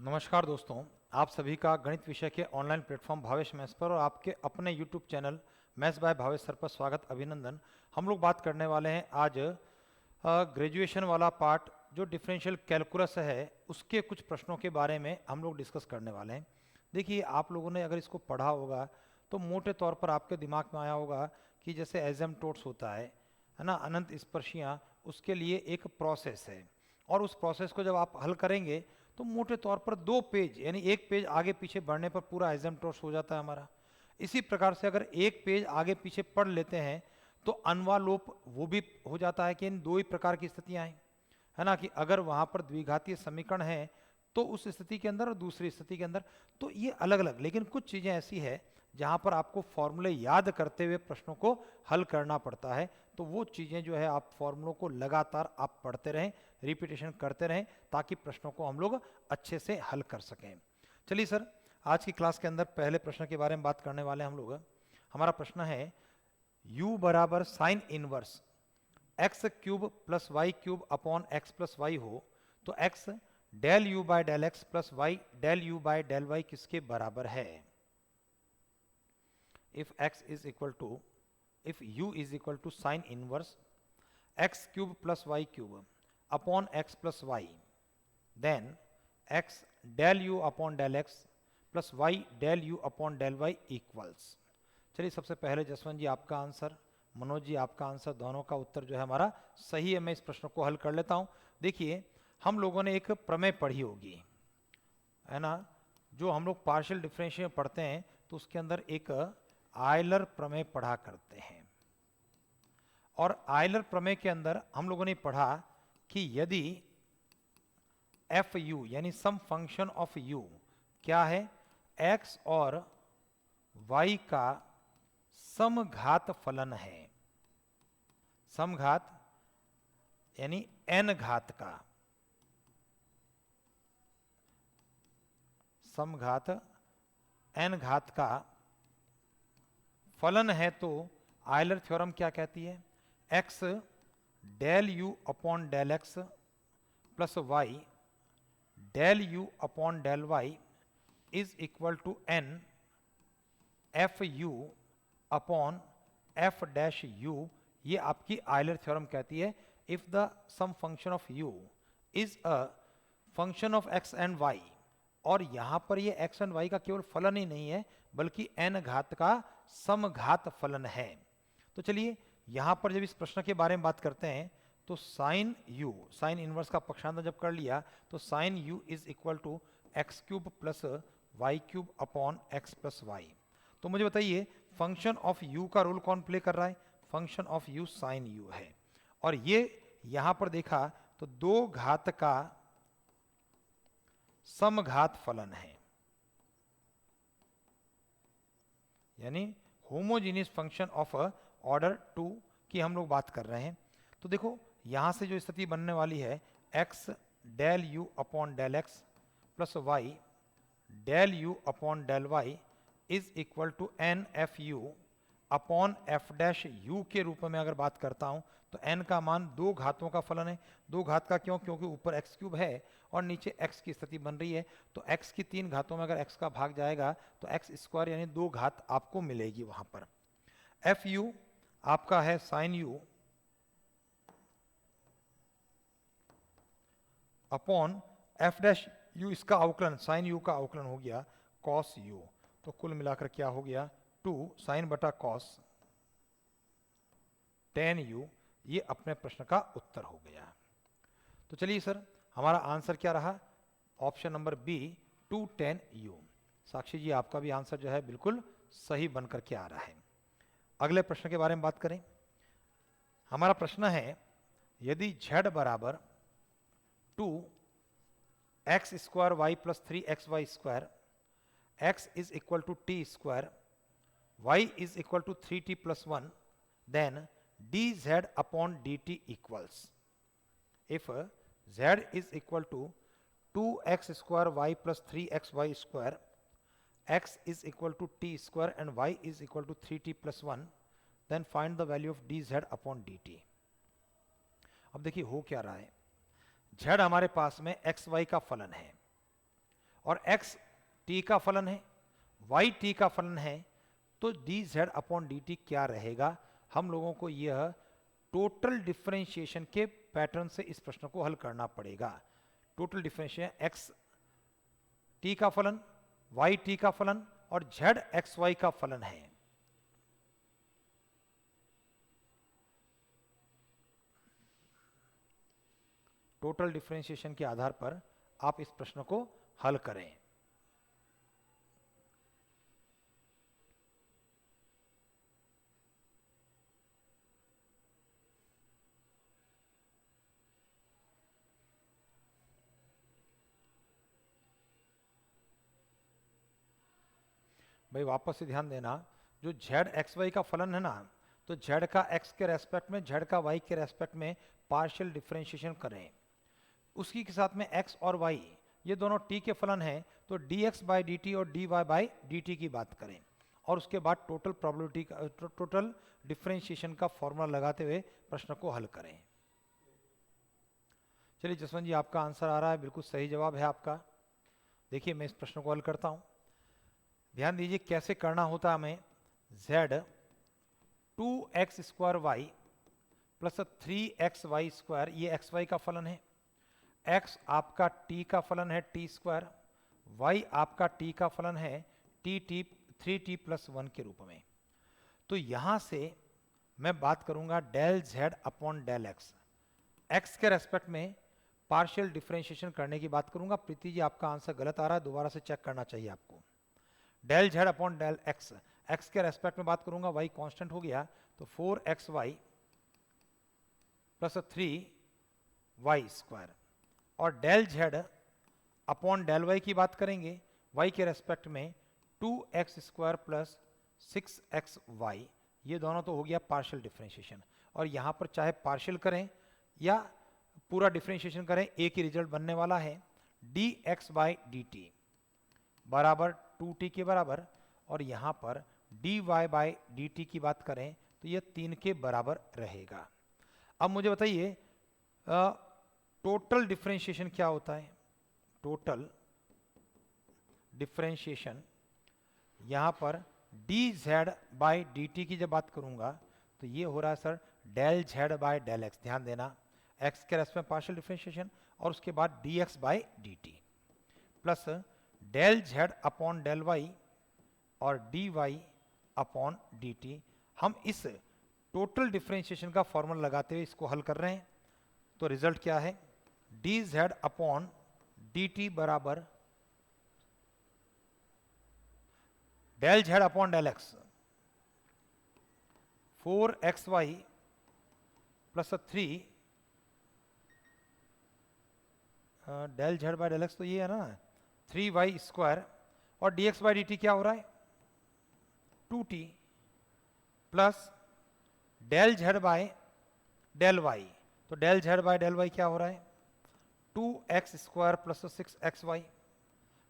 नमस्कार दोस्तों, आप सभी का गणित विषय के ऑनलाइन प्लेटफॉर्म भावेश मैथ्स पर और आपके अपने YouTube channel maths by Bhavesh sir पर स्वागत अभिनंदन। हम लोग बात करने वाले हैं आज ग्रेजुएशन वाला पार्ट जो डिफरेंशियल कैलकुलस है उसके कुछ प्रश्नों के बारे में हम लोग डिस्कस करने वाले हैं। देखिए, आप लोगों ने अगर इसको पढ़ा होगा तो मोटे तौर पर आपके दिमाग में आया होगा कि जैसे एसिम्पटोट्स होता है ना, अनंत स्पर्शियाँ, उसके लिए एक प्रोसेस है और उस प्रोसेस को जब आप हल करेंगे तो मोटे तौर पर 2 पेज यानी एक पेज आगे पीछे बढ़ने पर पूरा एसिम्पटोट्स हो जाता है हमारा। इसी प्रकार से अगर एक पेज आगे पीछे पढ़ लेते हैं तो अन्वालोप वो भी हो जाता है कि इन दो ही प्रकार की स्थितियां हैं, है ना, कि अगर वहां पर द्विघातीय समीकरण है तो उस स्थिति के अंदर और दूसरी स्थिति के अंदर तो ये अलग अलग, लेकिन कुछ चीजें ऐसी है जहां पर आपको फॉर्मूले याद करते हुए प्रश्नों को हल करना पड़ता है। तो वो चीजें जो है आप फॉर्मूलों को लगातार आप पढ़ते रहें, रिपीटेशन करते रहें ताकि प्रश्नों को हम लोग अच्छे से हल कर सकें। चलिए सर, आज की क्लास के अंदर पहले प्रश्न के बारे में बात करने वाले हम लोग। हमारा प्रश्न है u बराबर sine inverse x cube plus Y cube upon x plus y हो तो x del u by del x plus y del u by del y किसके बराबर है। If x is equal to if u is equal to sin inverse x cube plus y cube upon x plus y, then x del u upon del x plus y del u upon del y equals। चलिए, सबसे पहले जसवंत जी आपका answer, Manoj ji आपका answer, दोनों का उत्तर जो है हमारा सही है। मैं इस प्रश्न को हल कर लेता हूं। देखिए, हम लोगों ने एक प्रमेय पढ़ी होगी, है ना, जो हम लोग पार्शियल डिफरेंशियल पढ़ते हैं तो उसके अंदर एक आयलर प्रमेय पढ़ा करते हैं। और आयलर प्रमेय के अंदर हम लोगों ने पढ़ा कि यदि एफ यू यानी सम फंक्शन ऑफ यू क्या है, एक्स और वाई का समघात फलन है। समघात यानी एन घात का, समघात एन घात का फलन है। तो आयलर थ्योरम क्या कहती है, x del u upon del x plus y del u upon del y is equal to n f u upon f dash u. ये आपकी आयलर थ्योरम कहती है if the some function of u is a function of x and y, और यहां पर ये x and Y का केवल फलन ही नहीं है बल्कि एन घात का समघात फलन है। तो चलिए, यहां पर जब इस प्रश्न के बारे में बात करते हैं तो साइन यू, साइन इनवर्स का पक्षांतर जब कर लिया तो sine u is equal to x cube plus Y cube upon x plus y. तो मुझे बताइए, फंक्शन ऑफ यू का रोल कौन प्ले कर रहा है, function of u sine u है। और ये यहां पर देखा तो दो घात का समघात फलन है, यानी होमोजीनियस फंक्शन ऑफ ऑर्डर 2 की हम लोग बात कर रहे हैं। तो देखो, यहां से जो स्थिति बनने वाली है, x del u upon del x plus y del u upon del y is equal to n f u upon f dash u के रूप में अगर बात करता हूं तो n का मान दो घातों का फलन है। दो घात का क्यों, क्योंकि ऊपर x क्यूब है और नीचे x की स्थिति बन रही है। तो x की 3 घातों में अगर x का भाग जाएगा तो x स्क्वायर यानी दो घात आपको मिलेगी वहां पर। एफ यू आपका है sine u upon f dash u, इसका अवकलन साइन यू का अवकलन हो गया कॉस यू। तो कुल मिलाकर क्या हो गया, 2 साइन बटा कॉस टेन यू। ये अपने प्रश्न का उत्तर हो गया। तो चलिए सर, हमारा आंसर क्या रहा, ऑप्शन नंबर बी 210 यू। साक्षी जी आपका भी आंसर जो है बिल्कुल सही बनकर के आ रहा है। अगले प्रश्न के बारे में बात करें। हमारा प्रश्न है यदि z बराबर 2x square y plus 3x y square, x is equal to t square, y is equal to 3t plus 1, then dz upon dt equals। if z is equal to 2x square y plus 3xy square, x is equal to t square and y is equal to 3t plus 1, then find the value of dz upon dt। अब देखिए हो क्या रहा है, z हमारे पास में x Y का फलन है और x t का फलन है, y t का फलन है, तो dz अपॉन dt क्या रहेगा? हम लोगों को यह टोटल डिफरेंशिएशन के पैटर्न से इस प्रश्न को हल करना पड़ेगा। टोटल डिफरेंशिएशन x t का फलन, y t का फलन और z x y का फलन है। टोटल डिफरेंशिएशन के आधार पर आप इस प्रश्न को हल करें। भाई वापस से ध्यान देना, जो z एक्स वाई का फलन है ना, तो z का x के रेस्पेक्ट में, z का y के रेस्पेक्ट में पार्शियल डिफरेंशिएशन करें। उसकी के साथ में x और y ये दोनों t के फलन हैं, तो dx बाई dt और dy बाई dt की बात करें और उसके बाद टोटल प्रोबेबिलिटी का, टोटल डिफरेंशिएशन का फॉर्मूला लगाते हुए प्रश्न को हल करें। चलिए जसवंत जी, आपका आंसर आ रहा है, बिल्कुल सही जवाब है आपका। देखिए मैं इस प्रश्न को हल करता हूं। ध्यान दीजिए कैसे करना होता है हमें। z 2x square y plus 3xy square, ये xy का फलन है, x आपका t का फलन है t स्क्वायर, y आपका t का फलन है t 3t प्लस 1 के रूप में। तो यहां से मैं बात करूंगा del z upon del x के रेस्पेक्ट में पार्शियल डिफरेंशिएशन करने की बात करूंगा। प्रीति जी आपका आंसर गलत आ रहा है, दोबारा से चेक करना चाहिए आपको। Del z upon del x के रेस्पेक्ट में बात करूंगा, y कांस्टेंट हो गया, तो 4xy प्लस 3y स्क्वायर, और del z upon del y की बात करेंगे, y के रेस्पेक्ट में 2x स्क्वायर प्लस 6xy, ये दोनों तो हो गया पार्शियल डिफरेंशिएशन। और यहां पर चाहे पार्शियल करें या पूरा डिफरेंशिएशन करें, एक ही रिजल्ट बनने वाला है, dx बाई dt बराबर 2t के बराबर, और यहां पर dy बाई dt की बात करें तो यह 3 के बराबर रहेगा। अब मुझे बताइए टोटल डिफरेंशिएशन क्या होता है? टोटल डिफरेंशिएशन यहां पर dz बाई dt की जब बात करूंगा तो ये हो रहा है sir del z by del x। ध्यान देना, x के रेस्पेक्ट में पार्शियल डिफरेंशिएशन और उसके बाद dx by dt plus del z upon del y और dy अपॉन dt। हम इस टोटल डिफरेंशिएशन का फॉर्मूला लगाते हुए इसको हल कर रहे हैं, तो रिजल्ट क्या है? dz अपॉन dt बराबर del z upon del x 4xy plus 3 del z by del x, तो ये है ना 3y स्क्वायर, और dx बाई dt क्या हो रहा है? 2t plus del z by del y, तो del z by del y क्या हो रहा है? 2x स्क्वायर प्लस 6xy,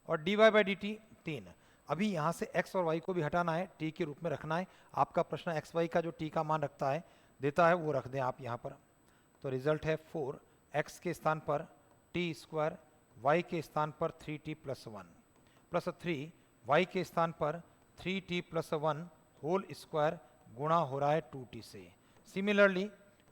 और dy बाई dt 3। अभी यहाँ से x और y को भी हटाना है, t के रूप में रखना है। आपका प्रश्न xy का जो t का मान रखता है देता है वो रख दें आप यहाँ पर। तो रिजल्ट है 4 x के स्थान पर t स्क्वायर, y के स्थान पर 3t प्लस 1 प्लस 3 y के स्थान पर 3t प्लस 1 होल स्क्वायर गुणा हो रहा है 2t से। सिमिलरली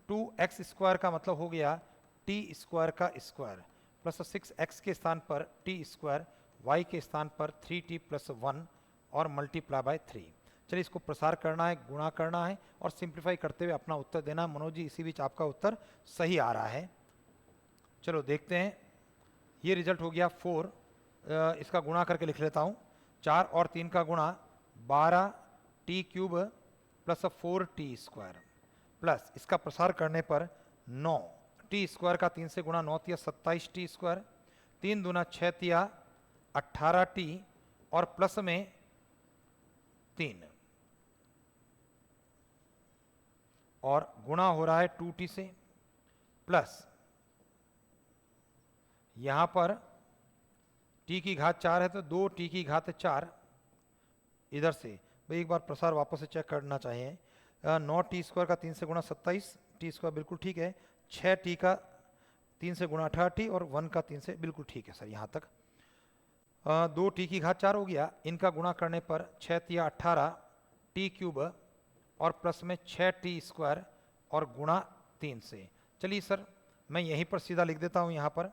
2x स्क्वायर का मतलब हो गया t स्क्वायर का स्क्वायर प्लस 6x के स्थान पर t स्क्वायर, y के स्थान पर 3t प्लस 1 और मल्टीप्लाई बाय 3। चलिए इसको प्रसार करना है, गुणा करना है और सिंप्लीफाई करते हुए अपना उत्तर देना। मनोज जी इसी बीच आपका उत्तर सही आ रहा है। चलो देखते हैं, ये रिजल्ट हो गया 4, इसका गुणा करके लिख लेता हूँ, 4 और 3 का गुणा 12t cube plus 4t square plus इसका प्रसार करने पर 9t स्क्वायर का 3 से गुणा, 9 तिया 27t स्क्वायर, 3 दूना 6 तिया 18t और प्लस में 3 और गुणा हो रहा है 2t से, प्लस यहां पर t की घात 4 है तो 2t की घात 4 इधर से। भाई एक बार प्रसार वापस से चेक करना चाहिए। 9t स्क्वायर का 3 से गुणा 27t स्क्वायर बिल्कुल ठीक है, 6t का 3 से गुणा 18t और 1 का 3 से बिल्कुल ठीक है सर यहाँ तक। दो टी की घात 4 हो गया, इनका गुणा करने पर 6 तिया 18 टी क्यूब और प्लस में 6 टी स्क्वायर और गुणा 3 से। चलिए सर मैं यहीं पर सीधा लिख देता हूँ। यहाँ पर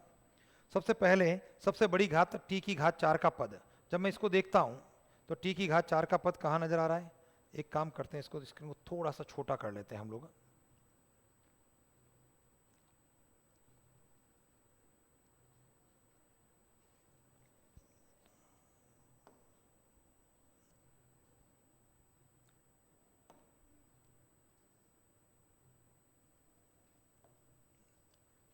सबसे पहले सबसे बड़ी घात टी की घात 4 का पद, जब मैं इसको देखता हूँ तो टी की घात 4 का पद कहाँ नजर आ रहा है? एक काम करते हैं, इसको स्क्रीन को थोड़ा सा छोटा कर लेते हैं हम लोग।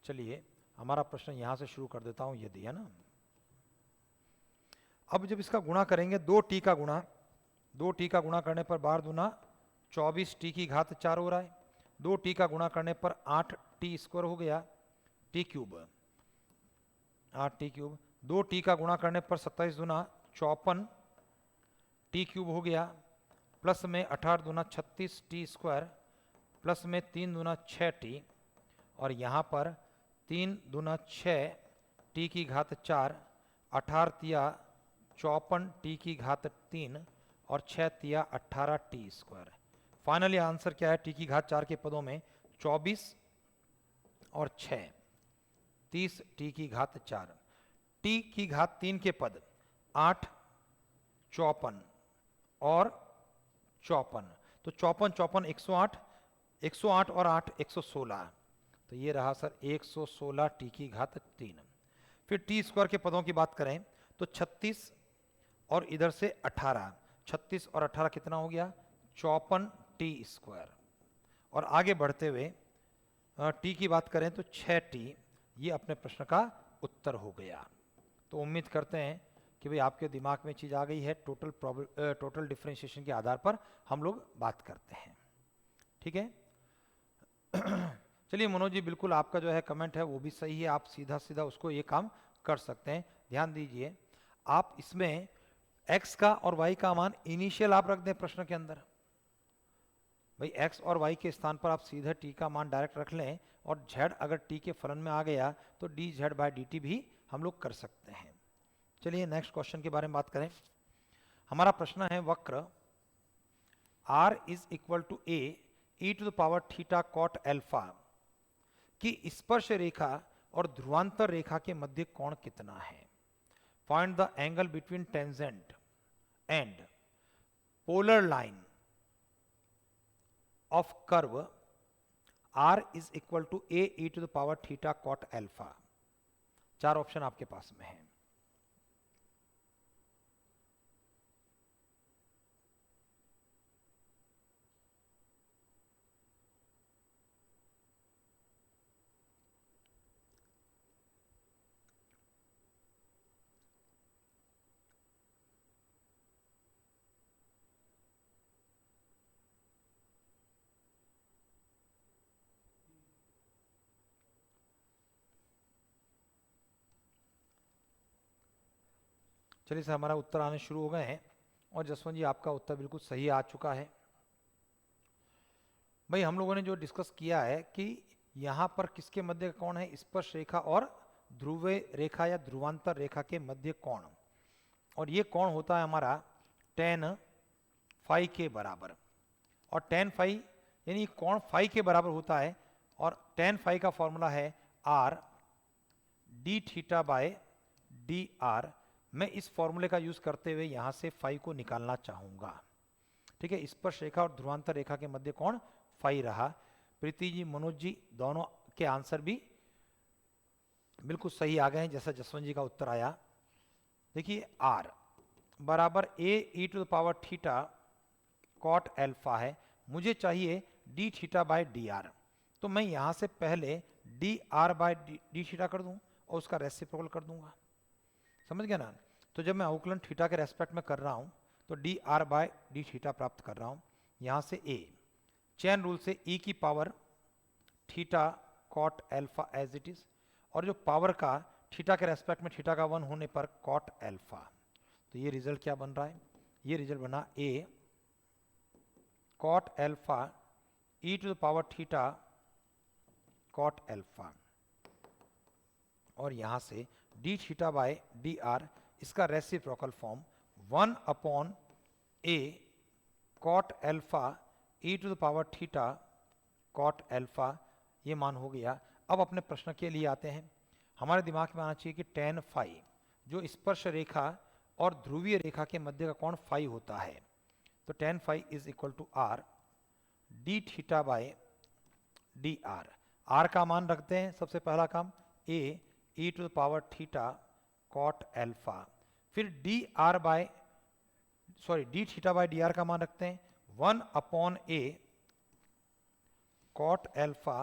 चलिए हमारा प्रश्न यहां से शुरू कर देता हूं, ये दिया ना। अब जब इसका गुणा करेंगे, दो टी का गुणा करने पर 12 दूना 24 टी की घात 4 हो रहा है। दो टी का गुणा करने पर 8 टी स्क्वायर हो गया टी क्यूब, 8 टी क्यूब। दो टी का गुणा करने पर 27 दूना 54 टी क्यूब हो गया, प्लस में 18 दूना 36 टी स्क्वायर, प्लस में 3 दूना 6 टी, और यहाँ पर 3 दूना 6 टी की घात 4, 18 तिया 54 टी की घात 3 और 6 तिया 18 टी स्क्वायर। फाइनली आंसर क्या है? टी की घात 4 के पदों में 24 और 6 30 टी की घात 4, टी की घात 3 के पद 8 54 और 54, तो 54 54 108, 108 और 8 116, तो ये रहा सर 116 टी की घात 3। फिर टी स्क्वायर के पदों की बात करें तो 36 और इधर से 18, 36 और 18 कितना हो गया? 54 टी स्क्वायर। और आगे बढ़ते हुए टी की बात करें तो 6 टी, ये अपने प्रश्न का उत्तर हो गया। तो उम्मीद करते हैं कि भाई आपके दिमाग में चीज़ आ गई है। टोटल डिफरेंशिएशन के आधार पर हम लोग बात करते हैं, ठीक है। चलिए मनोज जी, बिल्कुल आपका जो है कमेंट है वो भी सही है, आप सीधा सीधा उसको ये काम कर सकते हैं। ध्यान दीजिए, आप इसमें x का और y का मान इनिशियल आप रख दें प्रश्न के अंदर। भाई x और y के स्थान पर आप सीधे t का मान डायरेक्ट रख लें, और z अगर t के फलन में आ गया तो dz बाय dt भी हम लोग कर सकते हैं। चलिए नेक्स्ट क्वेश्चन के बारे में बात करें। हमारा प्रश्न है वक्र r is equal to a e to the power theta cot alpha की स्पर्श रेखा और ध्रुवांतर रेखा के मध्य कोण कितना है? Find the angle between tangent and polar line of curve r is equal to a e to the power theta cot alpha. चार option आपके पास में है। चलिए सर, हमारा उत्तर आने शुरू हो गए हैं, और जसवंत जी आपका उत्तर बिल्कुल सही आ चुका है। भाई हम लोगों ने जो डिस्कस किया है कि यहाँ पर किसके मध्य कोण है? स्पर्श रेखा और ध्रुवीय रेखा या ध्रुवांतर रेखा के मध्य कोण, और ये कोण होता है हमारा tan फाई के बराबर। और tan फाई यानी कोण फाई के बराबर होता है, और tan फाई का फॉर्मूला है r d theta by D R. मैं इस फॉर्मूले का यूज करते हुए यहां से फाई को निकालना चाहूंगा, ठीक है। स्पर्श रेखा और ध्रुवांतर रेखा के मध्य कोण फाई रहा। प्रीति जी, मनोज जी, दोनों के आंसर भी बिल्कुल सही आ गए हैं, जैसा जसवंत जी का उत्तर आया। देखिए r बराबर a e to the power theta cot alpha है, मुझे चाहिए d theta by D r. तो मैं यहां से पहले d are by D theta कर दूं और उसका रेसिप्रोकल कर दूंगा, समझ गया ना। तो जब मैं अवकलन थीटा के रेस्पेक्ट में कर रहा हूं तो d are by D theta प्राप्त कर रहा हूं। यहां से a चेन रूल से e की power theta cot alpha as it is, और जो पावर का थीटा के रेस्पेक्ट में थीटा का 1 होने पर कॉट एल्फा। तो ये रिजल्ट क्या बन रहा है? ये रिजल्ट बना a cot alpha e to the power theta cot alpha, और यहां से D theta by D R इसका reciprocal form 1/a cot alpha e to the power theta cot alpha, ये मान हो गया। अब अपने प्रश्न के लिए आते हैं। हमारे दिमाग में आना चाहिए कि tan फाई, जो स्पर्श रेखा और ध्रुवीय रेखा के मध्य का कोण फाई होता है, तो tan phi is equal to R D theta by D R. R का मान रखते हैं, सबसे पहला काम a e to the power theta cot alpha, फिर D theta by D R का मान रखते हैं 1/a cot alpha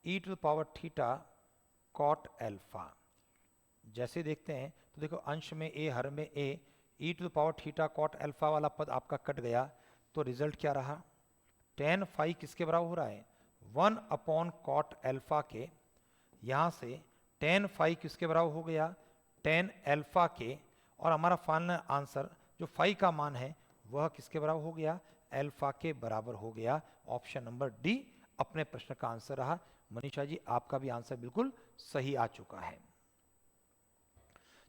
e to the power theta cot alpha. जैसे देखते हैं तो देखो अंश में a, हर में a, e to the power theta cot alpha वाला पद आपका कट गया, तो रिजल्ट क्या रहा? tan फाई किसके बराबर हो रहा है? 1/cot अल्फा के। यहाँ से tan फाई किसके बराबर हो गया? tan अल्फा के। और हमारा फाइनल आंसर जो फाई का मान है वह किसके बराबर हो गया? अल्फा के बराबर हो गया। ऑप्शन नंबर डी अपने प्रश्न का आंसर रहा। मनीषा जी, आपका भी आंसर बिल्कुल सही आ चुका है।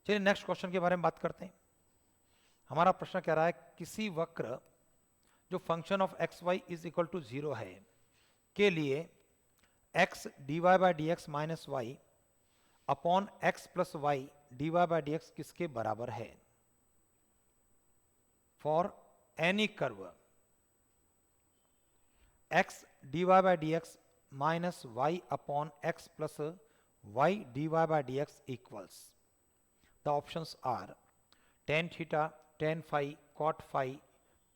चलिए नेक्स्ट क्वेश्चन के बारे में बात करते हैं। हमारा प्रश्न कह रहा है किसी वक्र जो function of x y is equal to 0 है के लिए x dy by d x minus y upon x plus y dy by d x किसके बराबर है? For any curve x dy by d x minus y upon x plus y dy by d x equals, the options are tan theta, tan phi, cot phi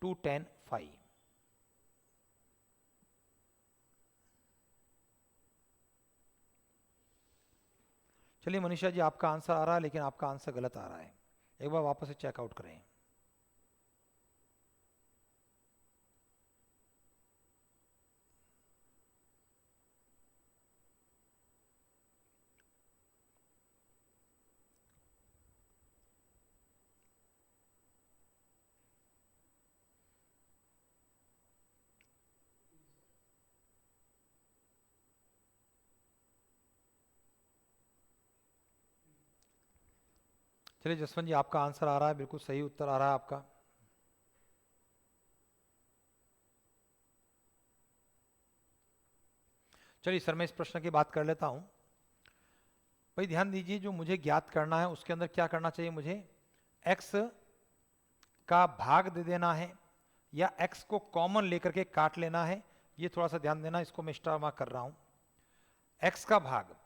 two tan phi. चलिए मनीषा जी, आपका answer आ रहा है, लेकिन आपका answer गलत आ रहा है। एक बार वापस से चेकआउट करें। चलिए जसवंत जी, आपका आंसर आ रहा है, बिल्कुल सही उत्तर आ रहा है आपका। चलिए सर, मैं इस प्रश्न की बात कर लेता हूं। भाई ध्यान दीजिए, जो मुझे ज्ञात करना है उसके अंदर क्या करना चाहिए? मुझे x का भाग दे देना है या x को कॉमन लेकर के काट लेना है। ये थोड़ा सा ध्यान देना, इसको मैं स्टार मार्क कर रहा हूं। x का भाग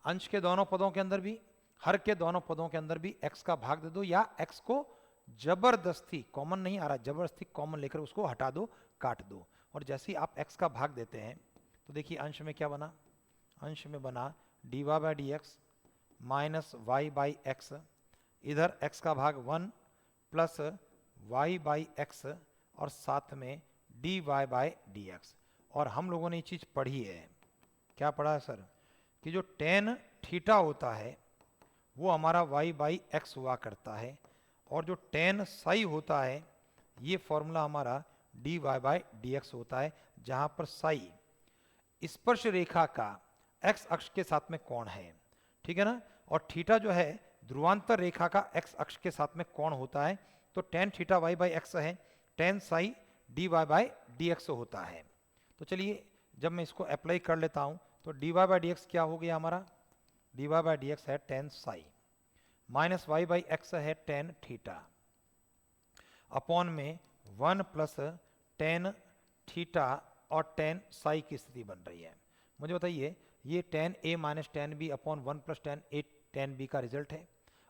अंश के दोनों पदों के अंदर भी, हर के दोनों पदों के अंदर भी x का भाग दे दो, या x को जबरदस्ती, कॉमन नहीं आ रहा, जबरदस्ती कॉमन लेकर उसको हटा दो, काट दो। और जैसे ही आप x का भाग देते हैं तो देखिए अंश में क्या बना? अंश में बना dy by d x minus y by x, इधर x का भाग 1 प्लस वाई बाई एक्स और साथ में dy बाई डी एक्स। और हम लोगों ने ये चीज़ पढ़ी है, क्या पढ़ा है सर? कि जो tan थीटा होता है वो हमारा y बाई एक्स हुआ करता है, और जो tan साई होता है ये फॉर्मूला हमारा dy बाई डी एक्स होता है, जहाँ पर साई स्पर्श रेखा का x अक्ष के साथ में कोण है, ठीक है ना, और थीटा जो है ध्रुवांतर रेखा का x अक्ष के साथ में कोण होता है। तो tan theta y by x है, tan Sai dy by d x होता है। तो चलिए जब मैं इसको अप्लाई कर लेता हूँ तो dy बाई डी एक्स क्या हो गया हमारा? dy बाई डी एक्स है tan psi, minus y by x है tan थीटा, अपॉन में 1 प्लस tan थीटा और tan साई की स्थिति बन रही है। मुझे बताइए, ये tan a minus tan b upon 1 plus tan a tan b का रिजल्ट है,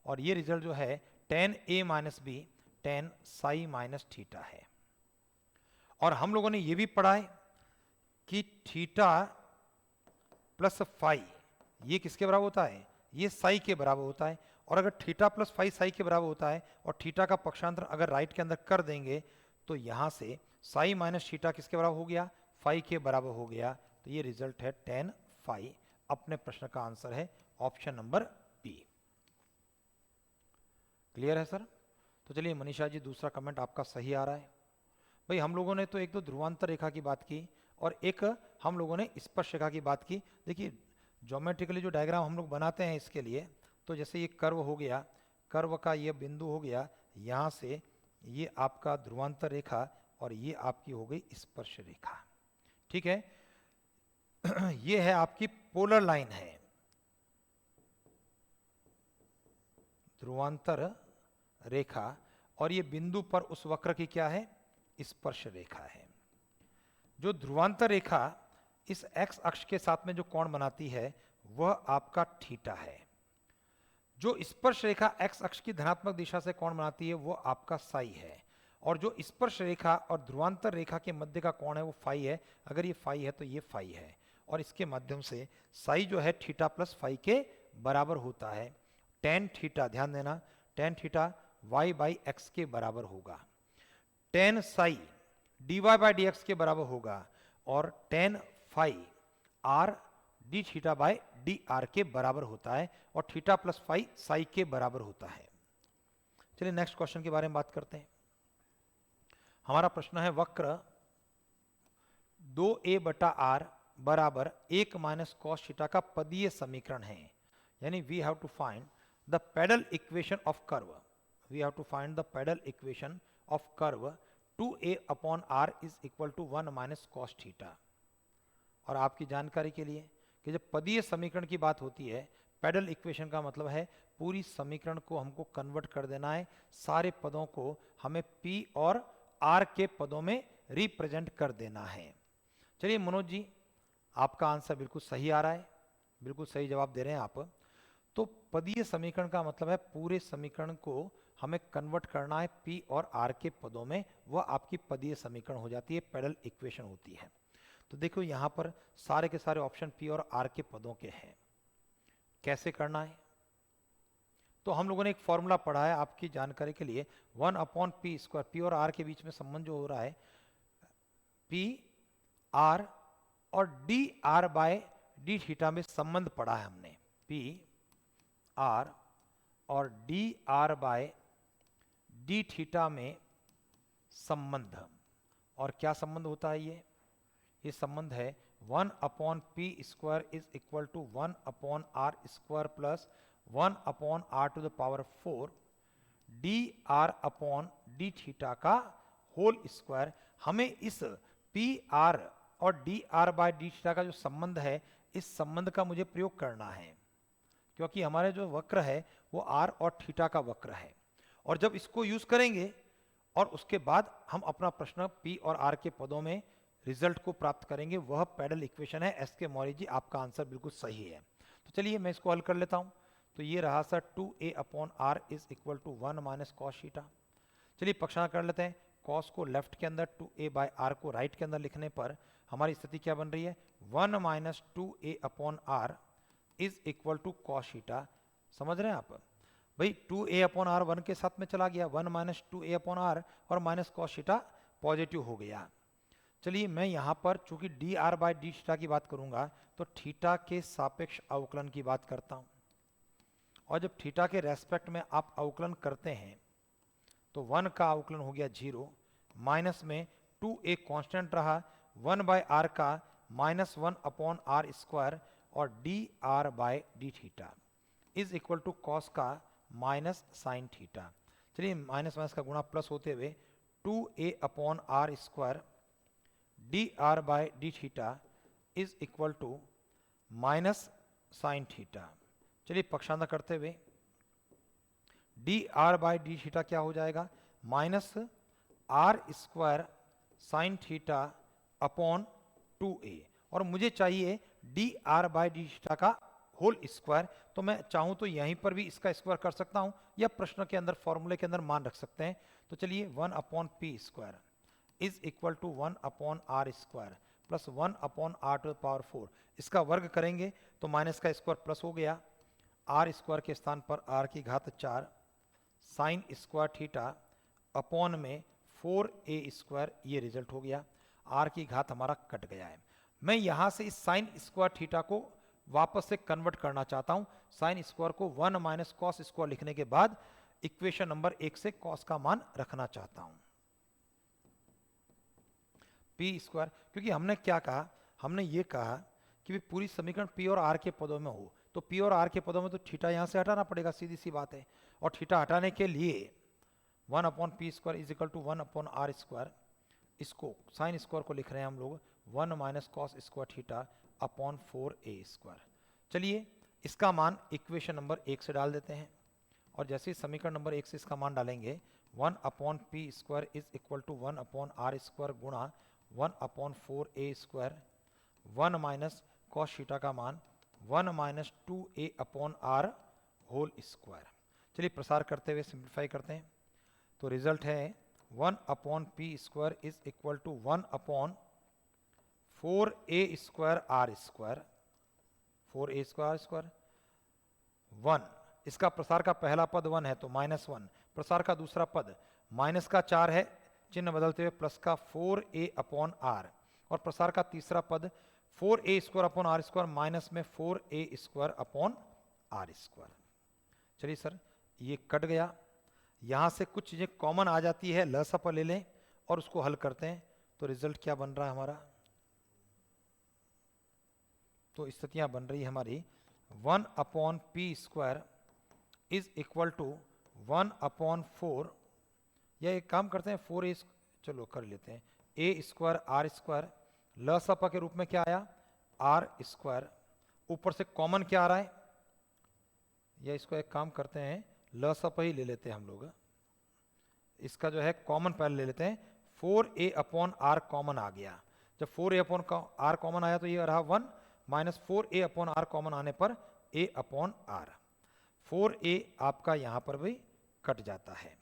और ये रिजल्ट जो है tan a minus b tan psi minus theta है। और हम लोगों ने ये भी पढ़ा है कि थीटा प्लस फाई ये किसके बराबर होता है? ये साई के बराबर होता है। और अगर थीटा प्लस फाई साई के बराबर होता है और थीटा का पक्षांतर अगर राइट के अंदर कर देंगे तो यहाँ से साई माइनस थीटा किसके बराबर हो गया? फाई के बराबर हो गया। तो ये रिजल्ट है tan फाई। अपने प्रश्न का आंसर है ऑप्शन नंबर बी। क्लियर है सर? तो चलिए मनीषा जी, दूसरा कमेंट आपका सही आ रहा है। भाई हम लोगों ने तो एक तो ध्रुवांतर रेखा की बात की और एक हम लोगों ने स्पर्श रेखा की बात की। देखिए ज्योमेट्रिकली जो डायग्राम हम लोग बनाते हैं इसके लिए, तो जैसे ये कर्व हो गया, कर्व का ये बिंदु हो गया, यहाँ से ये आपका ध्रुवांतर रेखा और ये आपकी हो गई स्पर्श रेखा। ठीक है, ये है आपकी पोलर लाइन है, ध्रुवांतर रेखा, और ये बिंदु पर उस वक्र की क्या है, स्पर्श रेखा है। जो ध्रुवांतर रेखा इस x अक्ष के साथ में जो कोण बनाती है वह आपका थीटा है। जो स्पर्श रेखा x अक्ष की धनात्मक दिशा से कोण बनाती है वो आपका साई है, और जो स्पर्श रेखा और ध्रुवांतर रेखा के मध्य का कोण है वो फाई है। अगर ये फाई है तो ये फाई है, और इसके माध्यम से साई जो है थीटा प्लस फाई के बराबर होता है। टेन थीटा, ध्यान देना, tan theta y by x के बराबर होगा, tan psi dy by d x के बराबर होगा, और tan phi r d theta by d r के बराबर होता है, और थीटा प्लस फाई साई के बराबर होता है। चलिए नेक्स्ट क्वेश्चन के बारे में बात करते हैं। हमारा प्रश्न है वक्र 2a बटा r बराबर 1 माइनस कॉस थीटा का पदीय समीकरण है, यानी we have to find the pedal equation of curve, we have to find the pedal equation of curve 2a upon r is equal to 1 minus cos theta. और आपकी जानकारी के लिए कि जब पदीय समीकरण की बात होती है, पैडल इक्वेशन का मतलब है पूरी समीकरण को हमको कन्वर्ट कर देना है, सारे पदों को हमें p और r के पदों में रिप्रेजेंट कर देना है। चलिए मनोज जी, आपका आंसर बिल्कुल सही आ रहा है, बिल्कुल सही जवाब दे रहे हैं आप। तो पदीय समीकरण का मतलब है पूरे समीकरण को हमें कन्वर्ट करना है p और r के पदों में, वह आपकी पदीय समीकरण हो जाती है, पैडल इक्वेशन होती है। तो देखो यहाँ पर सारे के सारे ऑप्शन p और r के पदों के हैं। कैसे करना है, तो हम लोगों ने एक फॉर्मूला पढ़ा है आपकी जानकारी के लिए, 1 अपॉन पी स्क्वायर, p और r के बीच में संबंध जो हो रहा है p r और D are by D theta में संबंध पढ़ा है हमने, p r और D are by D theta में संबंध। और क्या संबंध होता है ये संबंध है 1 upon P square is equal to 1 upon R square plus 1 upon R to the power 4 D R upon D theta का होल स्क्वायर। हमें इस पी आर और D are by D theta का जो संबंध है, इस संबंध का मुझे प्रयोग करना है, क्योंकि हमारे जो वक्र है वो आर और थीटा का वक्र है। और जब इसको यूज करेंगे और उसके बाद हम अपना प्रश्न पी और आर के पदों में रिजल्ट को प्राप्त करेंगे, वह पैडल इक्वेशन है। एस के मौर्य जी, आपका आंसर बिल्कुल सही है। तो चलिए मैं इसको हल कर लेता हूं। तो ये रहा sir 2a upon R is equal to 1 minus cos theta. चलिए पक्षांतर कर लेते हैं। कॉस को लेफ्ट के अंदर, 2a बाय आर को राइट के अंदर लिखने पर हमारी स्थिति क्या बन रही है, 1 minus 2a upon R is equal to cos theta. समझ रहे हैं आप भाई, 2a अपॉन आर 1 के साथ में चला गया, 1 माइनस 2a अपॉन आर और माइनस कॉस थीटा पॉजिटिव हो गया। चलिए मैं यहाँ पर चूंकि D are by D theta की बात करूंगा तो थीटा के सापेक्ष अवकलन की बात करता हूं। और जब थीटा के रेस्पेक्ट में आप अवकलन करते हैं तो 1 का अवकलन हो गया 0, माइनस में 2a कांस्टेंट रहा, 1 बाय आर का माइनस 1 अपॉन आर स्क्वायर और D are by D theta is equal to cos का माइनस साइन थीटा। चलिए माइनस माइनस का गुणा प्लस होते हुए 2a upon R square D are by D theta is equal to minus sine theta. चलिए पक्षांतर करते हुए D are by D theta क्या हो जाएगा, minus R square sine theta upon 2a, और मुझे चाहिए D are by D theta का होल स्क्वायर। तो मैं चाहूं तो यहीं पर भी इसका स्क्वायर कर सकता हूं, या प्रश्न के अंदर फॉर्मूले के अंदर मान रख सकते हैं। तो चलिए 1 upon P square is equal to 1 upon R square plus 1 upon R to the power 4, इसका वर्ग करेंगे तो माइनस का स्क्वायर प्लस हो गया, आर स्क्वायर के स्थान पर आर की घात 4 साइन स्क्वायर थीटा अपॉन में 4a स्क्वायर, ये रिजल्ट हो गया। आर की घात हमारा कट गया है। मैं यहां से इस साइन स्क्वायर थीटा को वापस से कन्वर्ट करना चाहता हूं। साइन स्क्वायर को 1 माइनस कॉस स्क्वायर लिखने के बाद इक्वेशन नंबर 1 से कॉस का मान रखना चाहता हूं, पी स्क्वायर। क्योंकि हमने क्या कहा, हमने ये कहा कि पूरी समीकरण पी और आर के पदों में हो, तो P और R के पदों में तो थीटा यहाँ से हटाना पड़ेगा, सीधी सी बात है। और थीटा हटाने के लिए 1/p² is equal to 1/r², इसको साइन स्क्वायर को लिख रहे हैं हम लोग 1 - cos² थीटा अपॉन 4a²। चलिए इसका मान इक्वेशन नंबर 1 से डाल देते हैं, और जैसे ही समीकरण नंबर 1 से इसका मान डालेंगे 1/p² is equal to 1/r² गुणा 1/4a², 1 - cos थीटा का मान 1 - 2a/r होल स्क्वायर। चलिए प्रसार करते हुए सिंप्लीफाई करते हैं, तो रिजल्ट है 1/p² is equal to 1/4a²r², 4a²r², 1, इसका प्रसार का पहला पद 1 है तो -1, प्रसार का दूसरा पद माइनस का 4 है, चिन्ह बदलते हुए प्लस का 4a/r, और प्रसार का तीसरा पद 4a²/r² माइनस में 4a²/r²। चलिए सर ये कट गया, यहाँ से कुछ चीज़ें कॉमन आ जाती है, लसा पर ले लें और उसको हल करते हैं, तो रिजल्ट क्या बन रहा है हमारा, तो स्थितियाँ बन रही है हमारी 1/p² इज इक्वल टू 1/4, या एक काम करते हैं 4a, चलो कर लेते हैं, a²r², लसपा के रूप में क्या आया r², ऊपर से कॉमन क्या आ रहा है, या इसको एक काम करते हैं लसपा ही ले लेते हैं हम लोग, इसका जो है कॉमन पहले ले लेते हैं, 4a/r कॉमन आ गया, जब 4a/r कॉमन आया तो ये रहा 1 माइनस 4a/r कॉमन आने पर a/r, 4a आपका यहाँ पर भी कट जाता है।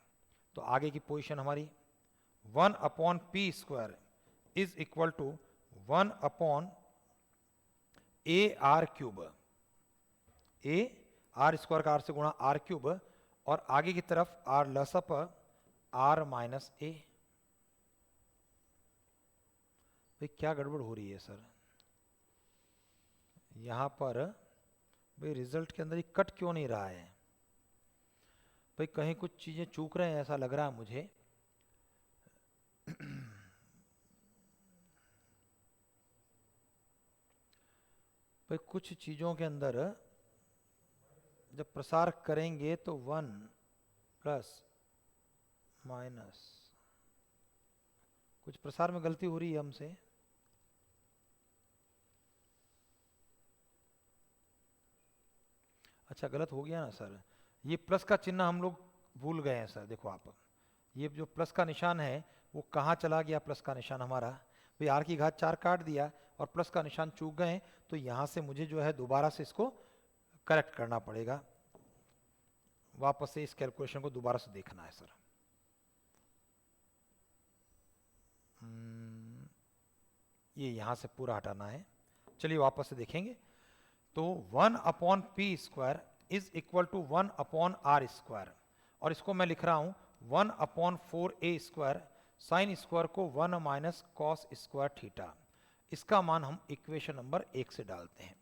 तो आगे की पोजीशन हमारी 1/p² is equal to 1/ar³, a r² का r से गुणा r³, और आगे की तरफ r लसप r माइनस a। भाई क्या गड़बड़ हो रही है सर, यहाँ पर भाई रिजल्ट के अंदर ही कट क्यों नहीं रहा है, भाई कहीं कुछ चीजें चूक रहे हैं ऐसा लग रहा है मुझे। भाई कुछ चीजों के अंदर जब प्रसार करेंगे तो 1 प्लस माइनस, कुछ प्रसार में गलती हो रही है हमसे। अच्छा गलत हो गया ना सर, ये प्लस का चिन्ह हम लोग भूल गए हैं सर, देखो आप ये जो प्लस का निशान है वो कहाँ चला गया, प्लस का निशान हमारा भाई r की घात 4 काट दिया और प्लस का निशान चूक गए, तो यहाँ से मुझे जो है दोबारा से इसको करेक्ट करना पड़ेगा, वापस से इस कैलकुलेशन को दोबारा से देखना है सर। ये यहाँ से पूरा हटाना है, चलिए वापस से देखेंगे, तो 1/p² is equal to 1/r², और इसको मैं लिख रहा हूं 1/4a² साइन स्क्वायर को 1 माइनस cos² थीटा, इसका मान हम इक्वेशन नंबर 1 से डालते हैं,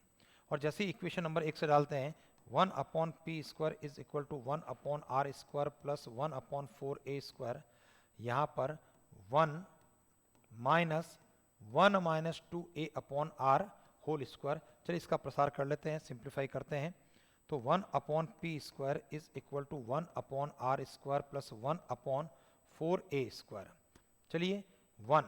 और जैसे इक्वेशन नंबर 1 से डालते हैं 1/p² is equal to 1/r² plus 1/4a², यहाँ पर 1 minus 1 minus 2a/r whole square. चलिए इसका प्रसार कर लेते हैं, सिंप्लीफाई करते हैं, तो 1/p² is equal to 1/r² plus 1/4a²। चलिए 1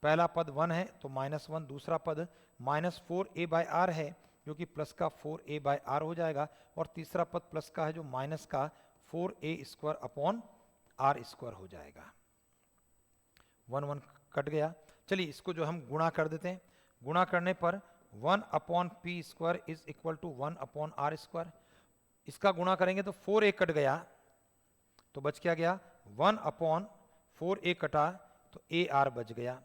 पहला पद 1 है तो -1, दूसरा पद -4a/r है जो कि प्लस का 4a/r हो जाएगा, और तीसरा पद प्लस का है जो माइनस का 4a²/r² हो जाएगा। 1 1 कट गया, चलिए इसको जो हम गुणा कर देते हैं, गुणा करने पर 1/p² is equal to 1/r², इसका गुणा करेंगे तो 4a कट गया तो बच क्या गया 1/4a कटा तो ar बच गया,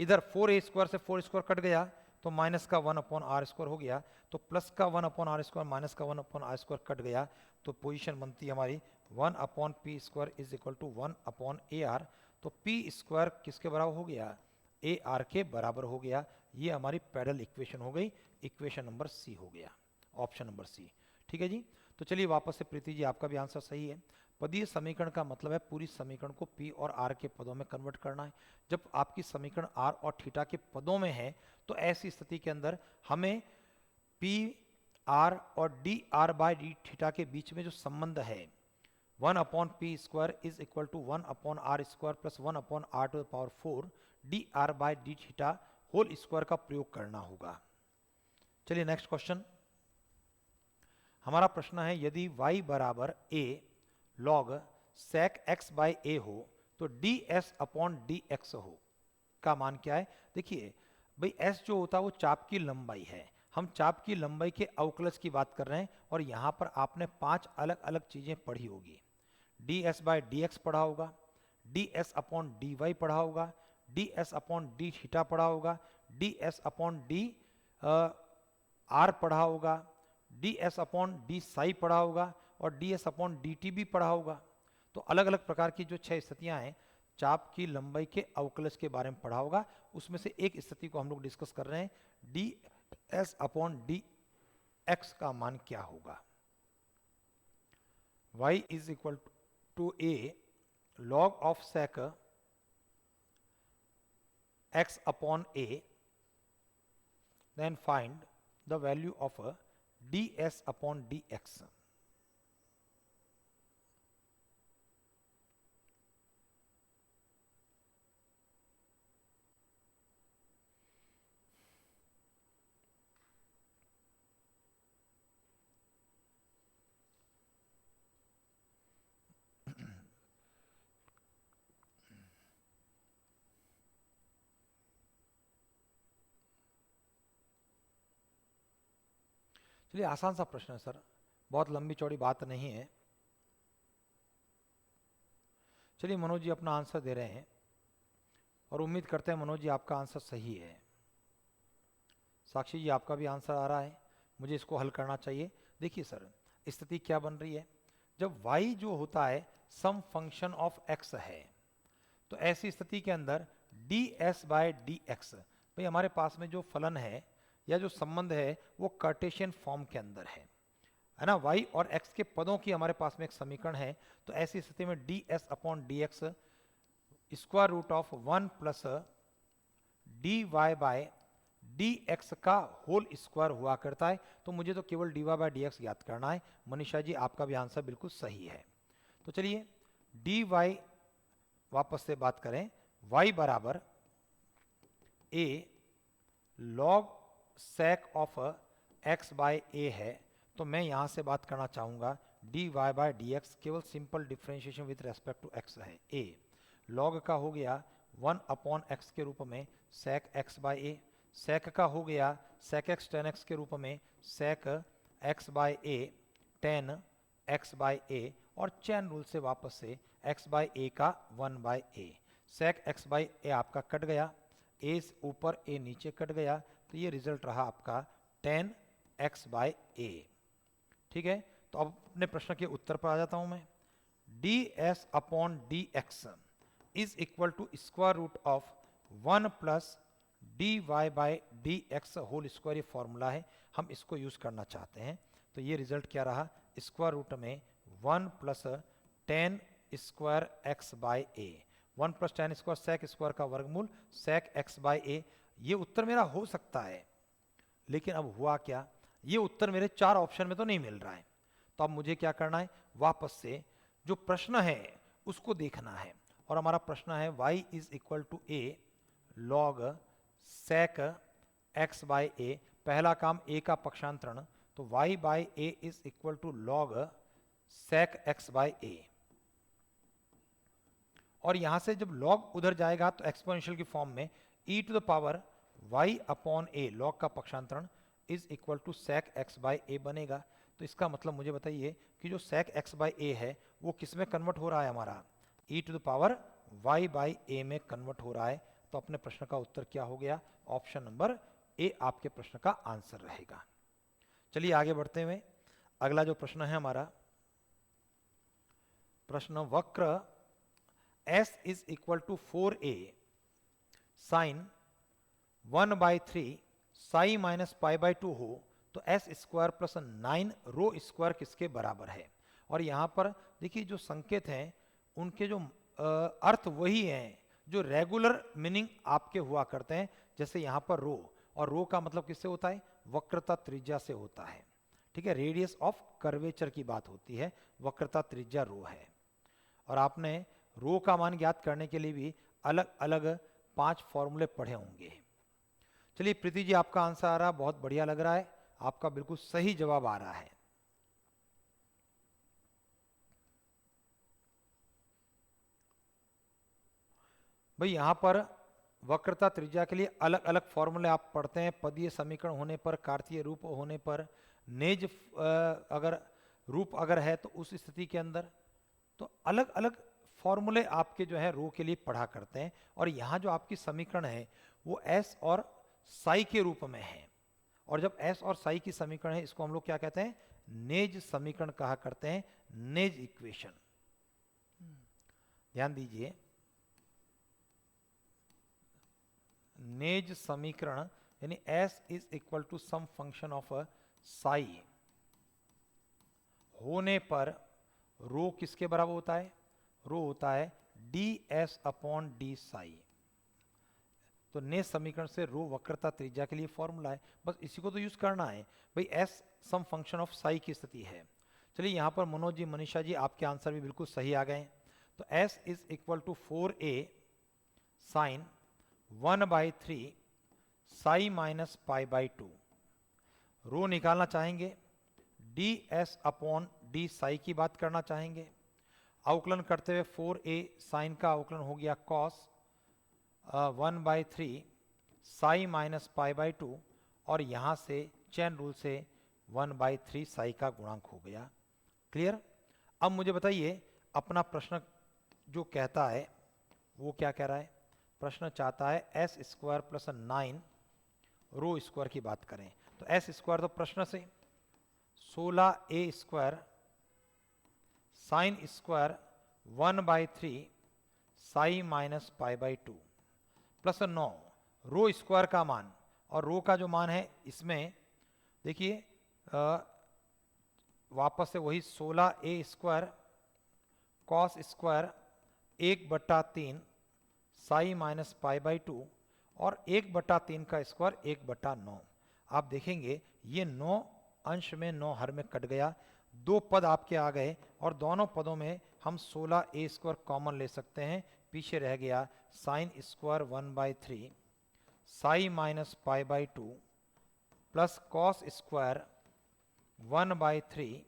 इधर 4a² से 4² कट गया तो माइनस का 1/r² हो गया, तो प्लस का 1/r² माइनस का 1/r² कट गया, तो पोजीशन बनती है हमारी 1/p² is equal to 1/ar, तो p² किसके बराबर हो गया, ar के बराबर हो गया। ये हमारी पैरेलल इक्वेशन हो गई, इक्वेशन नंबर सी हो गया, ऑप्शन नंबर सी। ठीक है जी, तो चलिए वापस से प्रीति जी आपका भी आंसर सही है। पदीय समीकरण का मतलब है पूरी समीकरण को p और r के पदों में कन्वर्ट करना है। जब आपकी समीकरण r और थीटा के पदों में है तो ऐसी स्थिति के अंदर हमें p आर और D R by D theta के बीच में जो संबंध है 1/p² is equal to 1/r² plus 1/r⁴ D R by D theta whole square का प्रयोग करना होगा। चलिए नेक्स्ट क्वेश्चन। हमारा प्रश्न है यदि y बराबर a log sec x by a हो तो ds/dx हो का मान क्या है। देखिए भाई s जो होता है वो चाप की लंबाई है, हम चाप की लंबाई के अवकलज की बात कर रहे हैं और यहाँ पर आपने 5 अलग अलग चीजें पढ़ी होगी। ds/dx पढ़ा होगा, ds/dy पढ़ा होगा, ds/d थीटा पढ़ा होगा, ds/d r पढ़ा होगा, ds/d साई पढ़ा होगा और ds/dt भी पढ़ा होगा। तो अलग अलग प्रकार की जो 6 स्थितियां हैं चाप की लंबाई के अवकलज के बारे में पढ़ा होगा, उसमें से एक स्थिति को हम लोग डिस्कस कर रहे हैं, ds/dx का मान क्या होगा। y is equal to a log of sec x/a, then find the value of ds/dx। चलिए आसान सा प्रश्न है सर, बहुत लंबी चौड़ी बात नहीं है। चलिए मनोज जी अपना आंसर दे रहे हैं और उम्मीद करते हैं मनोज जी आपका आंसर सही है। साक्षी जी आपका भी आंसर आ रहा है, मुझे इसको हल करना चाहिए। देखिए सर स्थिति क्या बन रही है, जब y जो होता है सम फंक्शन ऑफ x है तो ऐसी स्थिति के अंदर ds/dx, भाई हमारे पास में जो फलन है या जो संबंध है वो कार्टेशियन फॉर्म के अंदर है ना। y और x के पदों की हमारे पास में एक समीकरण है, तो ऐसी स्थिति में ds/dx square root of 1 plus dy/dx का होल स्क्वायर हुआ करता है। तो मुझे तो केवल dy/dx ज्ञात करना है। मनीषा जी आपका भी आंसर बिल्कुल सही है। तो चलिए dy वापस से बात करें, y बराबर a log sec of x by a है, तो मैं यहां से बात करना चाहूंगा dy/dx केवल simple differentiation with respect to x है। a log का हो गया 1/x के रूप में sec x by a, sec का हो गया sec x tan x के रूप में sec x by a tan x by a, और चैन रूल से वापस से x बाय a का 1/a। sec x by a आपका कट गया, a ऊपर a नीचे कट गया, तो ये रिजल्ट रहा आपका tan x बाय a। ठीक है, तो अब अपने प्रश्न के उत्तर पर आ जाता हूं मैं। ds/dx is equal to square root of 1 plus dy/dx whole square, ये फॉर्मूला है, हम इसको यूज करना चाहते हैं। तो ये रिजल्ट क्या रहा, स्क्वायर रूट में 1 plus tan square x by a, 1 plus tan square sec square का वर्गमूल sec x बाय a। ये उत्तर मेरा हो सकता है, लेकिन अब हुआ क्या, ये उत्तर मेरे 4 ऑप्शन में तो नहीं मिल रहा है। तो अब मुझे क्या करना है, वापस से जो प्रश्न है उसको देखना है, और हमारा प्रश्न है y is equal to a log sec x by a। पहला काम a का पक्षांतरण, तो y by a is equal to log sec x by a, और यहां से जब log उधर जाएगा तो एक्सपोनेंशियल की फॉर्म में e to the power y upon a, log का पक्षांतरण is equal to sec x by a बनेगा। तो इसका मतलब मुझे बताइए कि जो sec x बाय a है वो किस में कन्वर्ट हो रहा है, हमारा e to the power y by a में कन्वर्ट हो रहा है। तो अपने प्रश्न का उत्तर क्या हो गया, ऑप्शन नंबर ए आपके प्रश्न का आंसर रहेगा। चलिए आगे बढ़ते हुए अगला जो प्रश्न है हमारा, प्रश्न वक्र s is equal to 4a sine 1/3 psi minus pi by 2 हो तो S square plus 9 rho square किसके बराबर है। और यहां पर देखिए जो संकेत हैं उनके जो अर्थ वही हैं जो रेगुलर मीनिंग आपके हुआ करते हैं, जैसे यहां पर रो, और रो का मतलब किससे होता है, वक्रता त्रिज्या से होता है। ठीक है, रेडियस ऑफ कर्वेचर की बात होती है, वक्रता त्रिज्या रो है। और आपने रो का मान ज्ञात करने के लिए भी अलग अलग 5 फॉर्मूले पढ़े होंगे। चलिए प्रीति जी, आपका आंसर आ रहा, बहुत बढ़िया लग रहा है, आपका बिल्कुल सही जवाब आ रहा है। भाई यहाँ पर वक्रता त्रिज्या के लिए अलग अलग फॉर्मूले आप पढ़ते हैं, पदीय समीकरण होने पर, कार्तीय रूप होने पर, नेज अगर रूप अगर है तो उस स्थिति के अंदर, तो अलग अलग फॉर्मूले आपके जो है रो के लिए पढ़ा करते हैं। और यहाँ जो आपकी समीकरण है वो एस और साई के रूप में है, और जब एस और साई की समीकरण है इसको हम लोग क्या कहते हैं, नेज समीकरण कहा करते हैं, नेज इक्वेशन। ध्यान दीजिए, नेज समीकरण यानी S is equal to some function of psi होने पर रो किसके बराबर होता है, रो होता है ds अपॉन डी साई। तो नेज समीकरण से रो वक्रता त्रिज्या के लिए फॉर्मूला है, बस इसी को तो यूज करना है। भाई S some function of psi की स्थिति है। चलिए यहाँ पर मनोज जी, मनीषा जी, आपके आंसर भी बिल्कुल सही आ गए। तो S is equal to 4a sine 1/3 psi minus pi by 2। Rho निकालना चाहेंगे, ds अपॉन डी साई की बात करना चाहेंगे। अवकलन करते हुए 4a साइन का अवकलन हो गया cos 1/3 psi minus pi by 2, और यहाँ से चैन रूल से 1/3 साई का गुणांक हो गया। क्लियर? अब मुझे बताइए अपना प्रश्न जो कहता है वो क्या कह रहा है। प्रश्न चाहता है S square plus 9 rho square की बात करें। तो एस स्क्वायर तो प्रश्न से 16a square sine square 1/3 psi minus pi by 2 plus 9 rho square का मान, और रो का जो मान है इसमें देखिए वापस से वही 16a square cos square 1/3 psi minus pi by 2 और 1/3 का स्क्वायर 1/9। आप देखेंगे ये 9 अंश में 9 हर में कट गया, 2 पद आपके आ गए, और दोनों पदों में हम 16a स्क्वायर कॉमन ले सकते हैं। पीछे रह गया sign square 1/3 psi minus pi by 2 plus cos square 1/3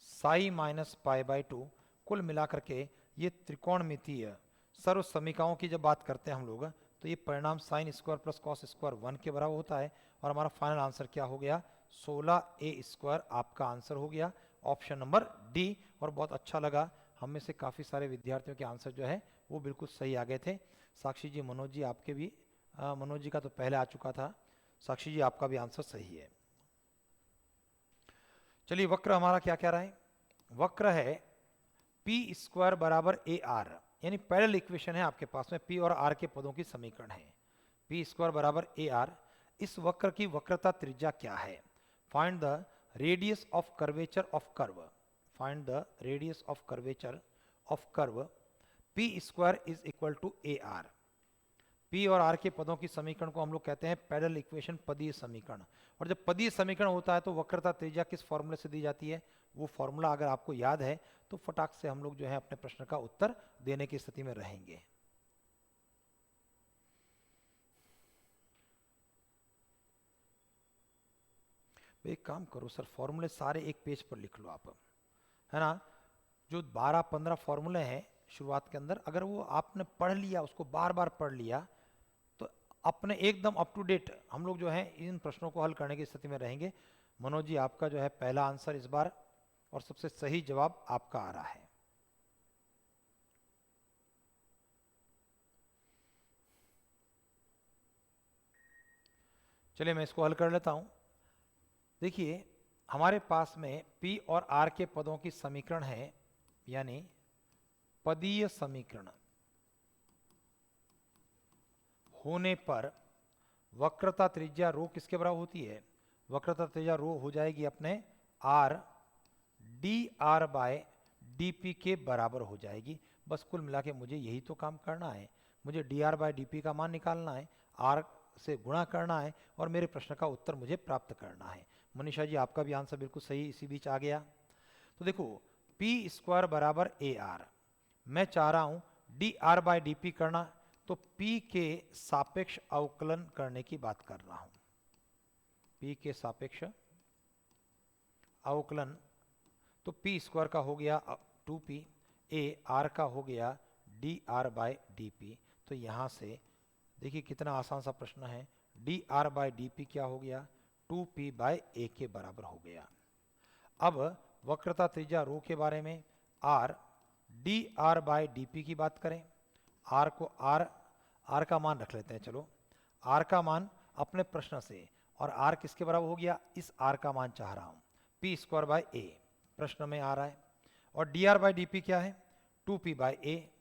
psi minus pi by 2। कुल मिलाकर के ये त्रिकोणमितीय सर्व समीकरणों की जब बात करते हैं हम लोग, तो ये परिणाम sine square plus cos square 1 के बराबर होता है। और हमारा फाइनल आंसर क्या हो गया, 16a स्क्वायर आपका आंसर हो गया, ऑप्शन नंबर डी। और बहुत अच्छा लगा, हम में से काफ़ी सारे विद्यार्थियों के आंसर जो है वो बिल्कुल सही आ गए थे। साक्षी जी, मनोज जी, आपके भी मनोज जी का तो पहले आ चुका था, साक्षी जी आपका भी आंसर सही है। चलिए वक्र हमारा क्या कह रहा है, वक्र है पी स्क्वायर बराबर ए आर, यानी पैरेलल इक्वेशन है आपके पास में, पी और आर के पदों की समीकरण है, पी स्क्वायर बराबर ए आर। इस वक्र की वक्रता त्रिज्या क्या है, find the radius of curvature of curve, find the radius of curvature of curve P square is equal to A R. P और आर के पदों की समीकरण को हम लोग कहते हैं पैरेलल इक्वेशन, पदीय समीकरण। और जब पदीय समीकरण होता है तो वक्रता त्रिज्या किस फॉर्मूले से दी जाती है, वो फॉर्मूला अगर आपको याद है तो फटाक से हम लोग जो है अपने प्रश्न का उत्तर देने की स्थिति में रहेंगे। एक काम करो सर, फॉर्मूले सारे एक पेज पर लिख लो आप, है ना। जो 12-15 फॉर्मूले हैं शुरुआत के अंदर, अगर वो आपने पढ़ लिया, उसको बार बार पढ़ लिया, तो अपने एकदम अप टू डेट हम लोग जो है इन प्रश्नों को हल करने की स्थिति में रहेंगे। मनोज जी, आपका जो है पहला आंसर इस बार, और सबसे सही जवाब आपका आ रहा है। चलिए मैं इसको हल कर लेता हूं। देखिए हमारे पास में P और R के पदों की समीकरण है, यानी पदीय समीकरण होने पर वक्रता त्रिज्या रो किसके बराबर होती है, वक्रता त्रिज्या रो हो जाएगी अपने R dr बाय dp के बराबर हो जाएगी। बस कुल मिला के मुझे यही तो काम करना है, मुझे dr बाय dp का मान निकालना है, r से गुणा करना है, और मेरे प्रश्न का उत्तर मुझे प्राप्त करना है। मनीषा जी आपका भी आंसर बिल्कुल सही इसी बीच आ गया। तो देखो पी स्क्वायर बराबर ए आर, मैं चाह रहा हूं D R by D P करना, तो पी के सापेक्ष अवकलन करने की बात कर रहा हूं। पी के सापेक्ष अवकलन, तो पी स्क्वायर का हो गया 2p, ए आर का हो गया D R by D P. तो यहां से देखिए कितना आसान सा प्रश्न है, D R by D P क्या हो गया 2p बाई ए के बराबर हो गया। अब वक्रता त्रिज्या रो के बारे में, are D R by D P की बात करें, आर को आर का मान रख लेते हैं, चलो आर का मान अपने प्रश्न से, और आर किसके बराबर हो गया, इस आर का मान चाह रहा हूं, पी स्क्वायर बाई ए प्रश्न में आ रहा है, और D R by D P क्या है 2p बाई ए।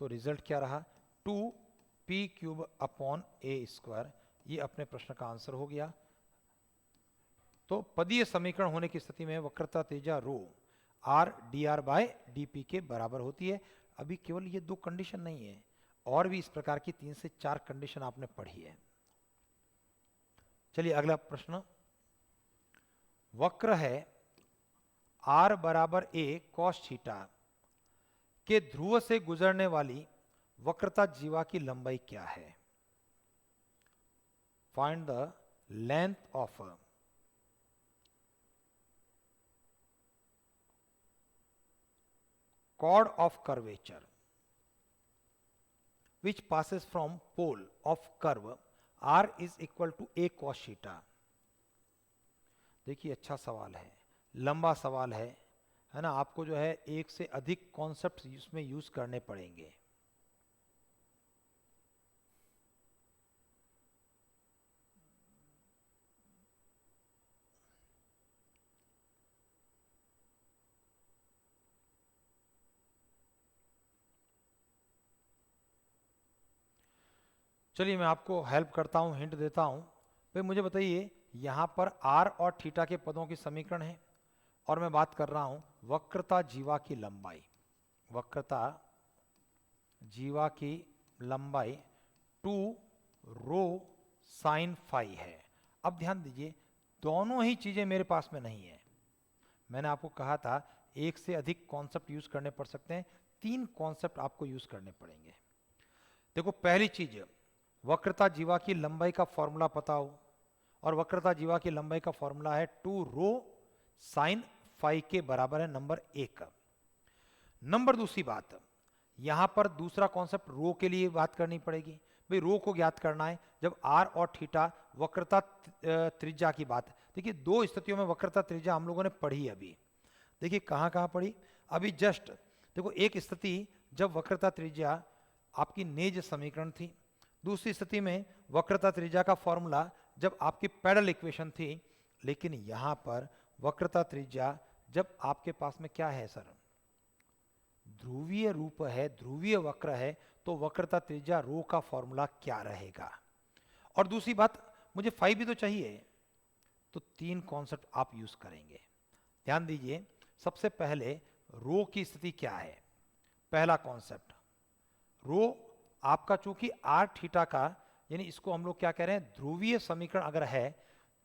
तो रिजल्ट क्या रहा 2p क्यूब अपॉन ए स्क्वायर, ये अपने प्रश्न का आंसर हो गया। तो पदीय समीकरण होने की स्थिति में वक्रता त्रिज्या rho R D are by D P के बराबर होती है। अभी केवल ये 2 कंडीशन नहीं है, और भी इस प्रकार की 3 से 4 कंडीशन आपने पढ़ी है। चलिए अगला प्रश्न, वक्र है आर बराबर ए कॉस थीटा के ध्रुव से गुजरने वाली वक्रता जीवा की लंबाई क्या है। Find the length of chord of curvature which passes from pole of curve r is equal to a cos theta। देखिए अच्छा सवाल है, लंबा सवाल है ना, आपको जो है एक से अधिक कॉन्सेप्ट इसमें यूज करने पड़ेंगे। चलिए मैं आपको हेल्प करता हूं, हिंट देता हूं। भाई मुझे बताइए, यहां पर आर और थीटा के पदों की समीकरण है, और मैं बात कर रहा हूं वक्रता जीवा की लंबाई। वक्रता जीवा की लंबाई 2 रो साइन फाई है। अब ध्यान दीजिए, दोनों ही चीजें मेरे पास में नहीं है। मैंने आपको कहा था एक से अधिक कॉन्सेप्ट यूज करने पड़ सकते हैं, 3 कॉन्सेप्ट आपको यूज करने पड़ेंगे। देखो पहली चीज, वक्रता जीवा की लंबाई का फॉर्मूला पता हो, और वक्रता जीवा की लंबाई का फॉर्मूला है 2 रो साइन फाई के बराबर है, नंबर 1। नंबर दूसरी बात, यहां पर दूसरा कॉन्सेप्ट रो के लिए बात करनी पड़ेगी। भाई रो को ज्ञात करना है जब आर और थीटा वक्रता त्रिज्या की बात। देखिए 2 स्थितियों में वक्रता त्रिज्या हम लोगों ने पढ़ी अभी। देखिए कहां कहां पढ़ी अभी, जस्ट देखो एक स्थिति जब वक्रता त्रिज्या आपकी नेज समीकरण थी, दूसरी स्थिति में वक्रता त्रिज्या का फॉर्मूला जब आपकी पैरेलल इक्वेशन थी। लेकिन यहां पर वक्रता त्रिज्या जब आपके पास में क्या है सर, ध्रुवीय रूप है, ध्रुवीय वक्र है, तो वक्रता त्रिज्या रो का फॉर्मूला क्या रहेगा। और दूसरी बात, मुझे फाई भी तो चाहिए, तो 3 कॉन्सेप्ट आप यूज करेंगे। ध्यान दीजिए, सबसे पहले रो की स्थिति क्या है। पहला कॉन्सेप्ट, रो आपका चूंकि आर थीटा का, यानी इसको हम लोग क्या कह रहे हैं, ध्रुवीय समीकरण अगर है,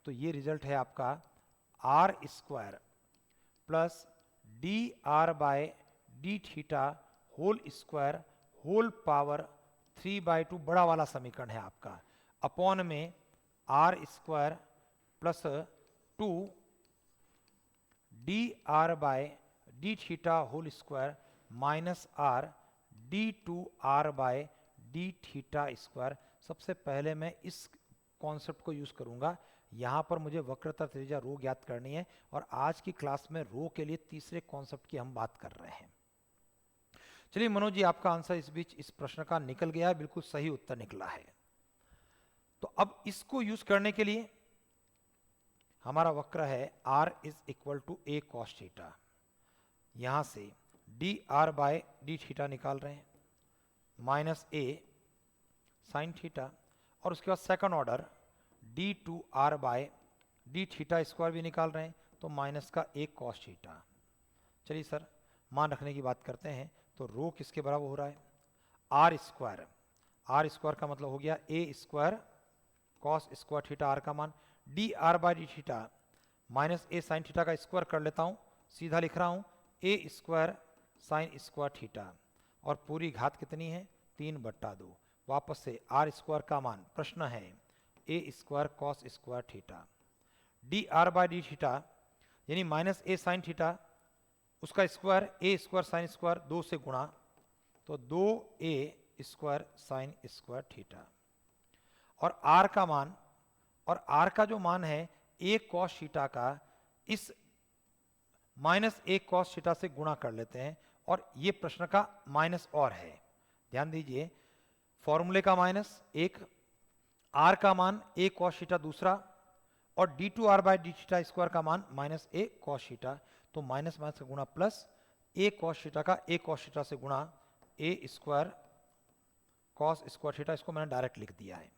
तो ये रिजल्ट है आपका R square plus D are by D theta whole square whole power 3/2, बड़ा वाला समीकरण है आपका, अपॉन में R square plus 2 D are by D theta whole square minus R D 2 R by D theta square. सबसे पहले मैं इस कॉन्सेप्ट को यूज करूंगा, यहां पर मुझे वक्रता त्रिज्या रो ज्ञात करनी है, और आज की क्लास में रो के लिए तीसरे कॉन्सेप्ट की हम बात कर रहे हैं। चलिए मनोज जी, आपका आंसर इस बीच इस प्रश्न का निकल गया है, बिल्कुल सही उत्तर निकला है। तो अब इसको यूज करने के लिए हमारा वक्र है R is equal to A cos theta, यहां से D are by D theta निकाल रहे हैं माइनस ए साइन थीटा, और उसके बाद second order D 2 R by D theta square भी निकाल रहे हैं, तो माइनस का ए कॉस थीटा। चलिए सर मान रखने की बात करते हैं, तो रो किसके बराबर हो रहा है, आर स्क्वायर। आर स्क्वायर का मतलब हो गया A square cos square theta R का मान, D R by D theta minus A sine theta का स्क्वायर कर लेता हूं, सीधा लिख रहा हूं A square sine square theta, और पूरी घात कितनी है 3/2। वापस से आर स्क्वायर का मान, प्रश्न है A square cos square theta, D R by D theta यानी माइनस ए साइन थीटा उसका square A square sine square 2 से गुणा, तो 2a square sine square theta, और r का मान, और r का जो मान है a कॉस थीटा का इस माइनस a कॉस थीटा से गुणा कर लेते हैं, और ये प्रश्न का माइनस और है, ध्यान दीजिए फॉर्मूले का माइनस एक, r का मान a कॉस थीटा दूसरा, और d2r by D theta square का मान माइनस a कॉस थीटा, तो माइनस माइनस का गुणा प्लस a कॉस थीटा का a कॉस थीटा से गुणा a square cos square theta, इसको मैंने डायरेक्ट लिख दिया है।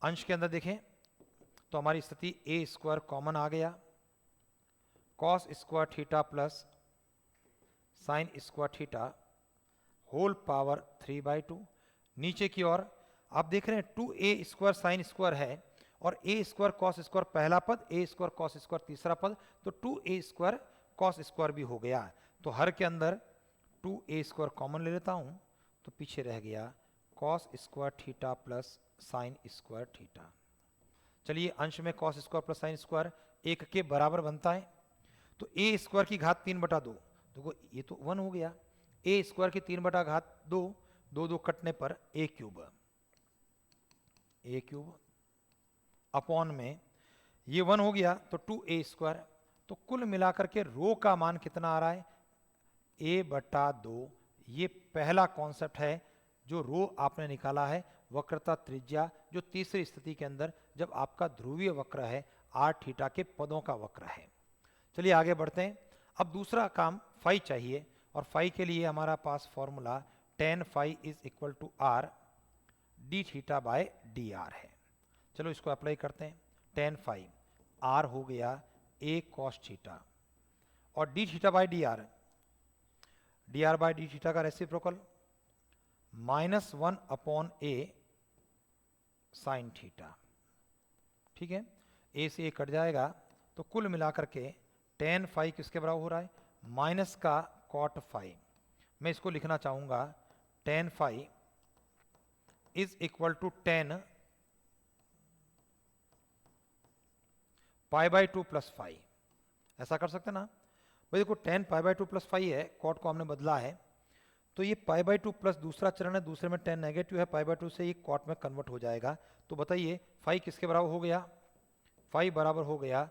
अंश के अंदर देखें तो हमारी स्थिति a स्क्वायर कॉमन आ गया, cos square theta plus sine square theta whole power 3/2। नीचे की ओर आप देख रहे हैं 2a स्क्वायर साइन स्क्वायर है, और a स्क्वायर कॉस स्क्वायर पहला पद, a स्क्वायर कॉस स्क्वायर तीसरा पद, तो 2a स्क्वायर कॉस स्क्वायर भी हो गया। तो हर के अंदर 2a स्क्वायर कॉमन ले लेता हूं, तो पीछे रह गया cos square theta plus sine square theta. चलिए अंश में cos square plus sine square 1 के बराबर बनता है, तो a स्क्वायर की घात 3/2, देखो ये तो 1 हो गया, a स्क्वायर की 3/2, 2 कटने पर a क्यूब अपॉन में ये 1 हो गया, तो 2a स्क्वायर, तो कुल मिलाकर के रो का मान कितना आ रहा है a/2। ये पहला कॉन्सेप्ट है जो रो आपने निकाला है, वक्रता त्रिज्या, जो तीसरी स्थिति के अंदर जब आपका ध्रुवीय वक्र है आर थीटा के पदों का वक्र है। चलिए आगे बढ़ते हैं। अब दूसरा काम फाई चाहिए, और फाई के लिए हमारा पास formula tan phi is equal to R D theta by D R है। चलो इसको अप्लाई करते हैं। tan फाई आर हो गया a cos थीटा, और D theta by d R by D theta का रेसिप्रोकल -1/a साइन थीटा, ठीक है, a से a कट जाएगा, तो कुल मिलाकर के tan फाई किसके बराबर हो रहा है माइनस का cot फाई। मैं इसको लिखना चाहूंगा tan phi is equal to tan π/2 plus phi, ऐसा कर सकते ना भाई। देखो tan π/2 प्लस फाई है, कॉट को हमने बदला है, तो ये π/2 प्लस दूसरा चरण है, दूसरे में tan नेगेटिव है, π/2 से ये कॉट में कन्वर्ट हो जाएगा। तो बताइए फाई किसके बराबर हो गया, फाई बराबर हो गया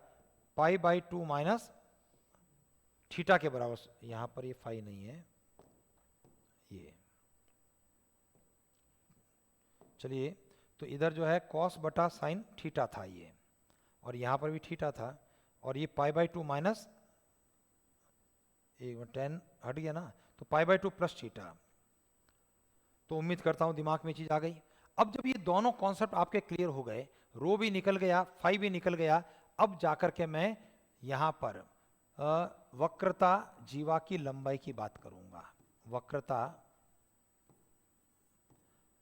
π/2 माइनस थीटा के बराबर। यहां पर ये फाई नहीं है, ये चलिए, तो इधर जो है कॉस बटा साइन थीटा था ये, और यहां पर भी थीटा था, और ये π/2 माइनस tan हट गया ना, तो π/2 प्लस थीटा। तो उम्मीद करता हूं दिमाग में चीज आ गई। अब जब ये दोनों कॉन्सेप्ट आपके क्लियर हो गए, रो भी निकल गया, फाई भी निकल गया, अब जाकर के मैं यहां पर वक्रता जीवा की लंबाई की बात करूंगा। वक्रता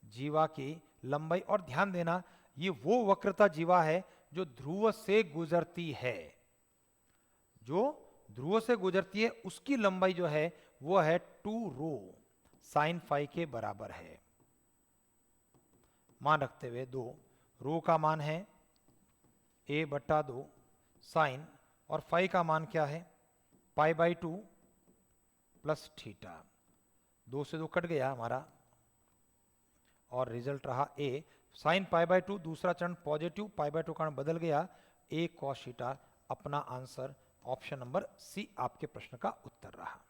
जीवा की लंबाई, और ध्यान देना ये वो वक्रता जीवा है जो ध्रुव से गुजरती है, जो ध्रुव से गुजरती है उसकी लंबाई जो है वो है 2 रो साइन फाई के बराबर है। मान रखते हुए 2 रो का मान है a/2 साइन, और फाई का मान क्या है π/2 प्लस थीटा। 2 से 2 कट गया हमारा, और रिजल्ट रहा a साइन π/2, दूसरा चरण पॉजिटिव, π/2 का बदल गया, a cos थीटा। अपना आंसर ऑप्शन नंबर सी आपके प्रश्न का उत्तर रहा।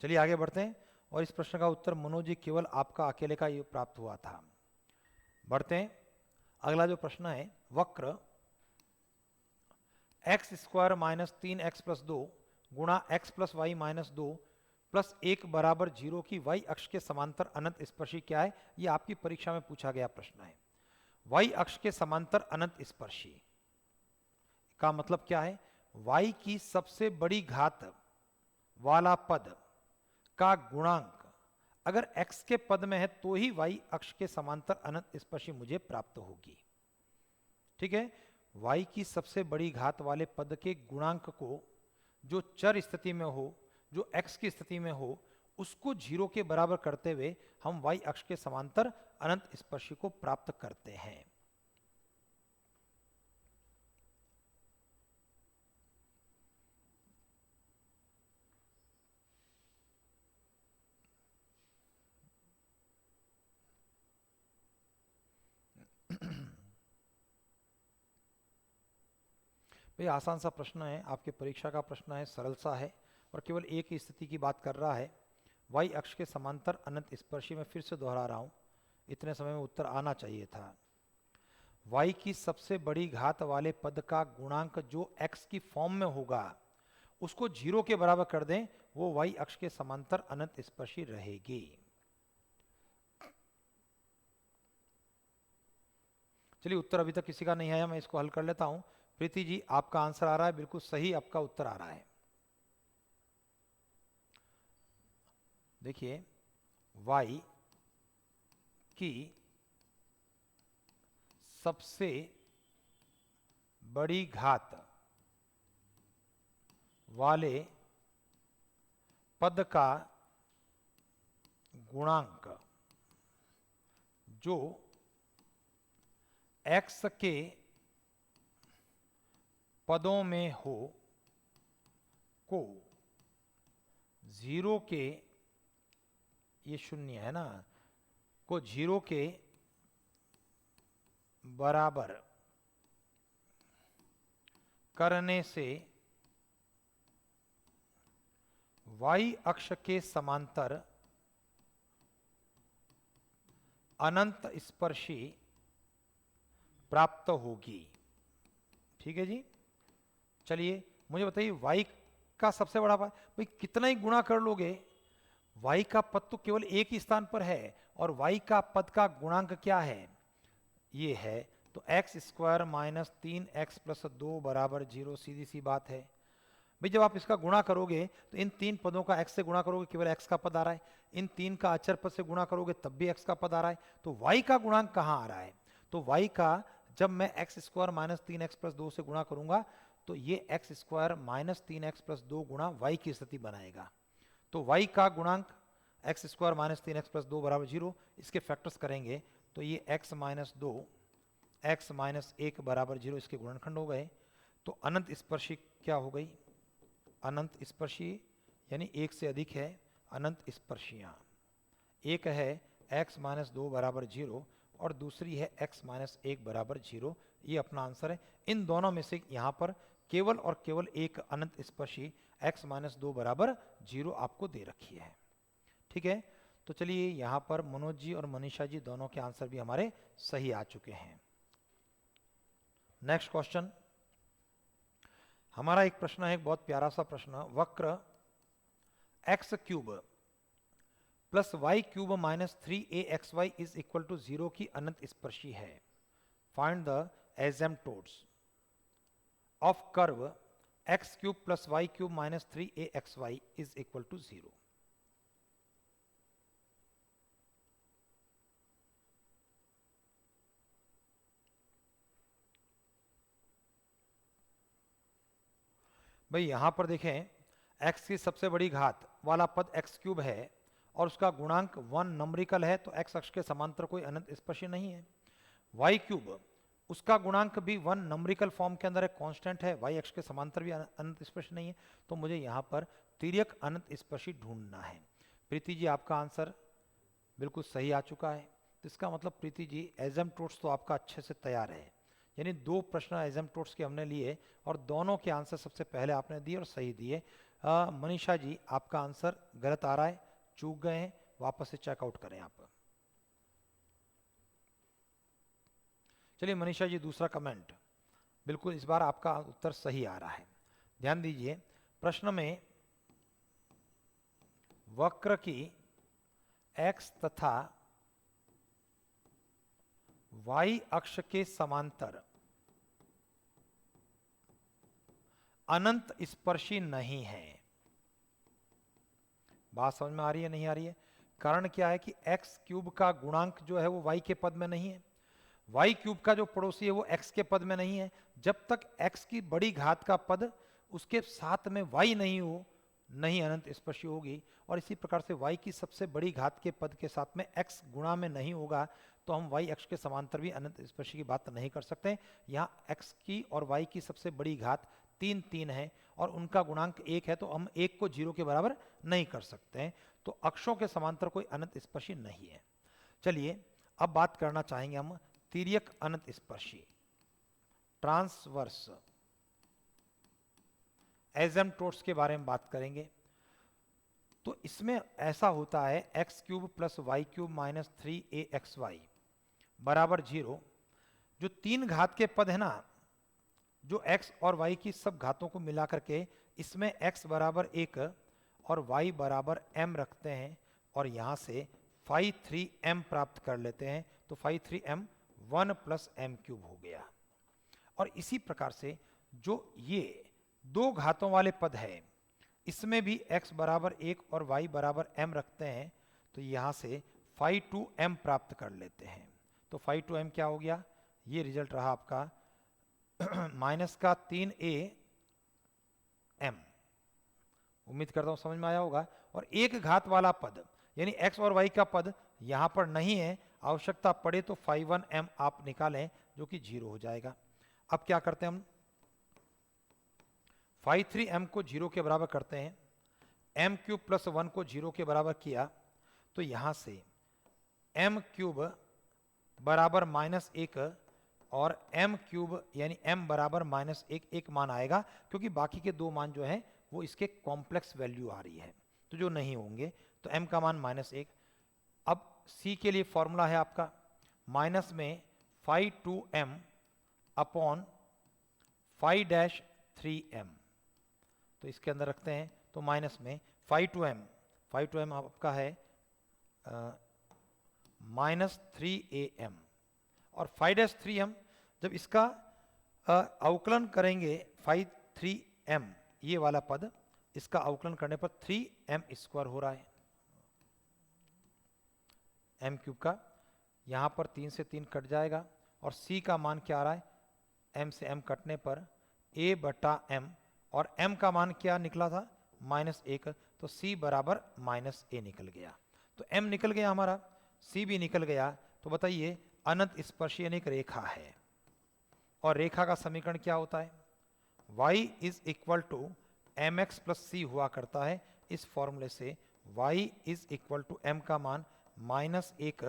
चलिए आगे बढ़ते हैं, और इस प्रश्न का उत्तर मनोज जी केवल आपका अकेले का ये प्राप्त हुआ था। बढ़ते हैं, अगला जो प्रश्न है, वक्र x square minus 3x plus 2 गुणा x plus Y minus 2 plus 1 बराबर 0 की y अक्ष के समांतर अनंत स्पर्शी क्या है? ये आपकी परीक्षा में पूछा गया प्रश्न है। y अक्ष के समांतर अनंत स्पर्शी का मतलब क्या है? y की सबसे बड़ी घात वाला पद का गुणांक अगर x के पद में है तो ही y अक्ष के समांतर अनंत स्पर्शी मुझे प्राप्त होगी। ठीक है, y की सबसे बड़ी घात वाले पद के गुणांक को जो चर स्थिति में हो, जो x की स्थिति में हो, उसको 0 के बराबर करते हुए हम y अक्ष के समांतर अनंत स्पर्शी को प्राप्त करते हैं। भाई आसान सा प्रश्न है, आपके परीक्षा का प्रश्न है, सरल सा है और केवल एक ही स्थिति की बात कर रहा है। y अक्ष के समांतर अनंत स्पर्शी में फिर से दोहरा रहा हूं, इतने समय में उत्तर आना चाहिए था। y की सबसे बड़ी घात वाले पद का गुणांक जो x की फॉर्म में होगा उसको 0 के बराबर कर दें, वो y अक्ष के समांतर अनंत स्पर्शी रहेगी। चलिए, उत्तर अभी तक किसी का नहीं आया, मैं इसको हल कर लेता हूं। प्रीति जी, आपका आंसर आ रहा है, बिल्कुल सही आपका उत्तर आ रहा है। देखिए, y की सबसे बड़ी घात वाले पद का गुणांक जो x के पदों में हो को 0 के, ये शून्य है ना, को 0 के बराबर करने से y अक्ष के समांतर अनंत स्पर्शी प्राप्त होगी। ठीक है जी। चलिए, मुझे बताइए, y का सबसे बड़ा पद, भाई कितना ही गुणा कर लोगे, y का पद तो केवल एक ही स्थान पर है और y का पद का गुणांक क्या है, ये है, तो x square minus 3x plus 2 बराबर 0, सीधी सी बात है। भाई जब आप इसका गुणा करोगे तो इन तीन पदों का x से गुणा करोगे, केवल x का पद आ रहा है, इन तीन का अचर पद से गुणा करोगे तब भी x का पद आ रहा है, तो y का गुणांक कहाँ आ रहा है, तो y का जब मैं x square minus 3x plus 2 से गुणा करूंगा तो ये x square minus 3x plus 2 गुणा y की स्थिति बनाएगा। तो y का गुणांक x square minus 3x plus 2 बराबर 0, इसके फैक्टर्स करेंगे तो ये x माइनस 2 x माइनस 1 बराबर 0, इसके गुणनखंड हो गए। तो अनंत स्पर्शी क्या हो गई, अनंत स्पर्शी यानी एक से अधिक है अनंत स्पर्शियां, एक है x माइनस 2 बराबर 0 और दूसरी है x माइनस 1 बराबर 0, ये अपना आंसर है। इन दोनों में से यहाँ पर केवल और केवल एक अनंत स्पर्शी x माइनस 2 बराबर 0 आपको दे रखी है। ठीक है, तो चलिए यहाँ पर मनोज जी और मनीषा जी दोनों के आंसर भी हमारे सही आ चुके हैं। नेक्स्ट क्वेश्चन, हमारा एक प्रश्न है, एक बहुत प्यारा सा प्रश्न, वक्र X cube plus Y cube minus 3axy is equal to 0 की अनंत स्पर्शी है। Find the asymptotes of curve X cube plus Y cube minus 3axy is equal to 0। भाई यहां पर देखें, x की सबसे बड़ी घात वाला पद x क्यूब है और उसका गुणांक 1 नंबरिकल है, तो x अक्ष के समांतर कोई अनंत स्पर्शी नहीं है। y क्यूब, उसका गुणांक भी 1 नंबरिकल फॉर्म के अंदर है, कांस्टेंट है, y अक्ष के समांतर भी अनंत स्पर्शी नहीं है, तो मुझे यहाँ पर तिर्यक अनंत स्पर्शी ढूंढना है। प्रीति जी, आपका आंसर बिल्कुल सही आ चुका है, तो इसका मतलब प्रीति जी एसिम्प्टोट्स तो आपका अच्छे से तैयार है, यानी 2 प्रश्न एसिम्प्टोट्स के हमने लिए और दोनों के आंसर सबसे पहले आपने दिए और सही दिए। मनीषा जी, आपका आंसर गलत आ रहा है, चूक गए हैं, वापस से चेकआउट करें आप। चलिए मनीषा जी, दूसरा कमेंट, बिल्कुल इस बार आपका उत्तर सही आ रहा है। ध्यान दीजिए, प्रश्न में वक्र की x तथा y अक्ष के समांतर अनंत स्पर्शी नहीं है। बात समझ में आ रही है, नहीं आ रही है? कारण क्या है कि x क्यूब का गुणांक जो है वो y के पद में नहीं है, y क्यूब का जो पड़ोसी है वो x के पद में नहीं है। जब तक x की बड़ी घात का पद उसके साथ में y नहीं हो, नहीं अनंत स्पर्शी होगी। और इसी प्रकार से y की सबसे बड़ी घात के पद के साथ में x गुणा में नहीं होगा तो हम y अक्ष के समांतर भी अनंत स्पर्शी की बात नहीं कर सकते। यहाँ x की और y की सबसे बड़ी घात 3 है और उनका गुणांक 1 है, तो हम 1 को 0 के बराबर नहीं कर सकते हैं। तो अक्षों के समांतर कोई अनंत स्पर्शी नहीं है। चलिए अब बात करना चाहेंगे हम तिर्यक अनंत स्पर्शी, ट्रांसवर्स एसिम्प्टोट्स के बारे में बात करेंगे। तो इसमें ऐसा होता है X cube plus Y cube minus 3aXy बराबर 0। जो 3 घात के पद है ना, जो x और y की सब घातों को मिला करके इसमें x बराबर 1 और y बराबर m रखते हैं और यहाँ से phi 3m प्राप्त कर लेते हैं। तो phi 3m 1 plus m cube हो गया। और इसी प्रकार से जो ये 2 घातों वाले पद है इसमें भी x बराबर 1 और y बराबर m रखते हैं, तो यहाँ से phi 2m प्राप्त कर लेते हैं। तो phi 2m क्या हो गया, ये रिजल्ट रहा आपका माइनस का 3a m। उम्मीद करता हूं समझ में आया होगा। और एक घात वाला पद यानी x और y का पद यहां पर नहीं है, आवश्यकता पड़े तो phi 1m आप निकालें जो कि 0 हो जाएगा। अब क्या करते हैं हम, phi 3m को 0 के बराबर करते हैं, m क्यूब प्लस 1 को 0 के बराबर किया तो यहां से m क्यूब बराबर माइनस 1 और m क्यूब यानी m बराबर माइनस 1 एक मान आएगा, क्योंकि बाकी के 2 मान जो हैं वो इसके कॉम्प्लेक्स वैल्यू आ रही है तो जो नहीं होंगे, तो m का मान माइनस 1। अब c के लिए फॉर्मूला है आपका माइनस में phi 2m upon phi dash 3m, तो इसके अंदर रखते हैं तो माइनस में phi 2m आपका है माइनस 3am और phi डैश 3m जब इसका अवकलन करेंगे phi 3m ये वाला पद, इसका अवकलन करने पर 3m स्क्वायर हो रहा है m क्यूब का, यहाँ पर 3 से 3 कट जाएगा और c का मान क्या आ रहा है, m से m कटने पर a बटा m और m का मान क्या निकला था माइनस 1, तो c बराबर माइनस a निकल गया। तो m निकल गया हमारा, c भी निकल गया। तो बताइए अनंत स्पर्शी यानी एक रेखा है और रेखा का समीकरण क्या होता है, y is equal to mx plus c हुआ करता है। इस फॉर्मूले से y is equal to m का मान माइनस 1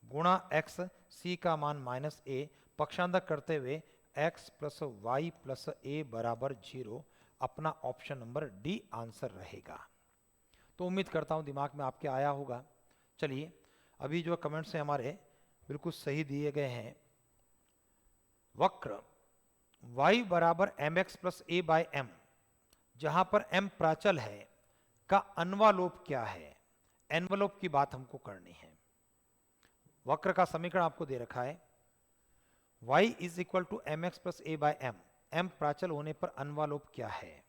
गुणा x, c का मान माइनस a, पक्षांतर करते हुए x plus Y plus a बराबर 0। अपना ऑप्शन नंबर डी आंसर रहेगा। तो उम्मीद करता हूं दिमाग में आपके आया होगा। चलिए अभी जो कमेंट्स हैं हमारे बिल्कुल सही दिए गए हैं। वक्र y बराबर mx plus a by m, जहां पर m प्राचल है, का अन्वालोप क्या है, एनवलोप की बात हमको करनी है। वक्र का समीकरण आपको दे रखा है y is equal to mx plus a by m, m प्राचल होने पर अन्वालोप क्या है,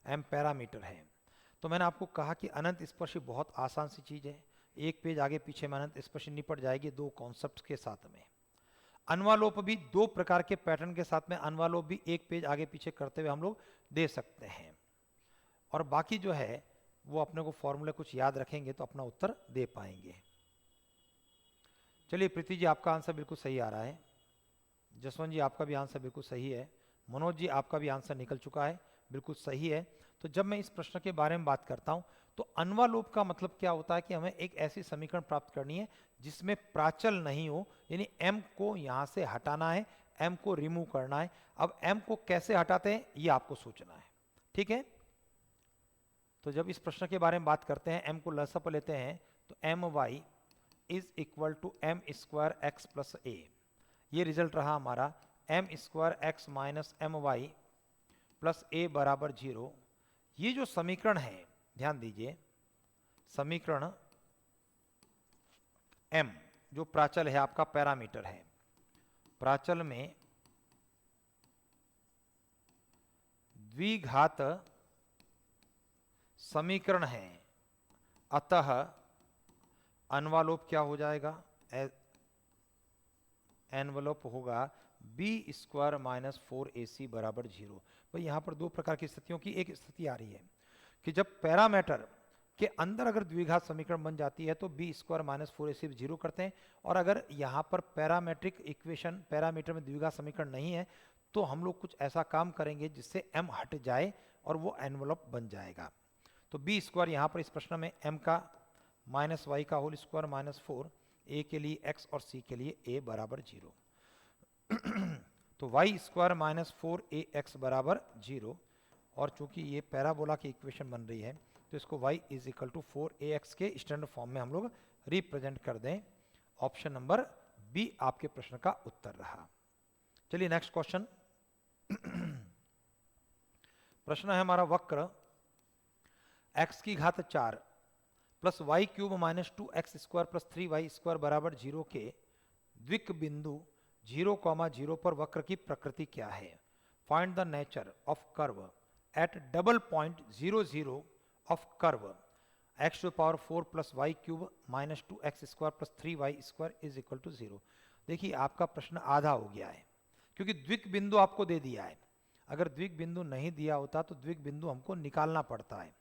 m पैरामीटर है। तो मैंने आपको कहा कि अनंत स्पर्शी बहुत आसान सी चीज है, एक पेज आगे पीछे में अनंत स्पर्शी निपट जाएगी 2 कॉन्सेप्ट्स के साथ में। अन्वालोप भी 2 प्रकार के पैटर्न के साथ में, अन्वालोप भी एक पेज आगे पीछे करते हुए हम लोग दे सकते हैं। और बाकी जो है वो अपने को फॉर्मूले कुछ याद रखेंगे तो अपना उत्तर दे पाएंगे। चलिए प्रीति जी आपका आंसर बिल्कुल सही आ रहा है, जसवंत जी आपका भी आंसर बिल्कुल सही है, मनोज जी आपका भी आंसर निकल चुका है, बिल्कुल सही है। तो जब मैं इस प्रश्न के बारे में बात करता हूं तो अन्वालोप का मतलब क्या होता है कि हमें एक ऐसी समीकरण प्राप्त करनी है जिसमें प्राचल नहीं हो, यानी m को यहां से हटाना है, m को रिमूव करना है। अब m को कैसे हटाते हैं ये आपको सोचना है, ठीक है। तो जब इस प्रश्न के बारे में बात करते हैं, m को लसअप लेते हैं तो my is equal to m square x plus a, ये रिजल्ट रहा हमारा m square x minus my plus a बराबर 0। ये जो समीकरण है ध्यान दीजिए, समीकरण m जो प्राचल है आपका पैरामीटर है, प्राचल में द्विघात समीकरण है, अतः अन्वालोप क्या हो जाएगा, एनवलप होगा बी स्क्वायर माइनस 4ac बराबर 0। भाई यहाँ पर दो प्रकार की स्थितियों की एक स्थिति आ रही है कि जब पैरामीटर के अंदर अगर द्विघात समीकरण बन जाती है तो बी स्क्वायर माइनस 4ac 0 करते हैं, और अगर यहाँ पर पैरामेट्रिक इक्वेशन पैरामीटर में द्विघात समीकरण नहीं है तो हम लोग कुछ ऐसा काम करेंगे जिससे m हट जाए और वो एनवलप बन जाएगा। तो बी स्क्वायर यहाँ पर इस प्रश्न में m का माइनस वाई का होल स्क्वायर माइनस 4, a के लिए x और c के लिए a बराबर 0। तो वाई स्क्वायर माइनस 4ax बराबर 0, और चूंकि ये पैराबोला की इक्वेशन बन रही है तो इसको y is equal to 4ax के स्टैंडर्ड फॉर्म में हम लोग रिप्रेजेंट कर दें। ऑप्शन नंबर बी आपके प्रश्न का उत्तर रहा। चलिए नेक्स्ट क्वेश्चन। प्रश्न है हमारा, वक्र x की घात 4 plus Y cube minus 2x square plus 3y square बराबर 0 के द्विक बिंदु 0,0 पर वक्र की प्रकृति क्या है? Find the nature of curve at double point 0, 0 of curve x to power 4 plus Y cube minus 2x square plus 3y square is equal to 0। देखिए आपका प्रश्न आधा हो गया है क्योंकि द्विक बिंदु आपको दे दिया है। अगर द्विक बिंदु नहीं दिया होता तो द्विक बिंदु हमको निकालना पड़ता है।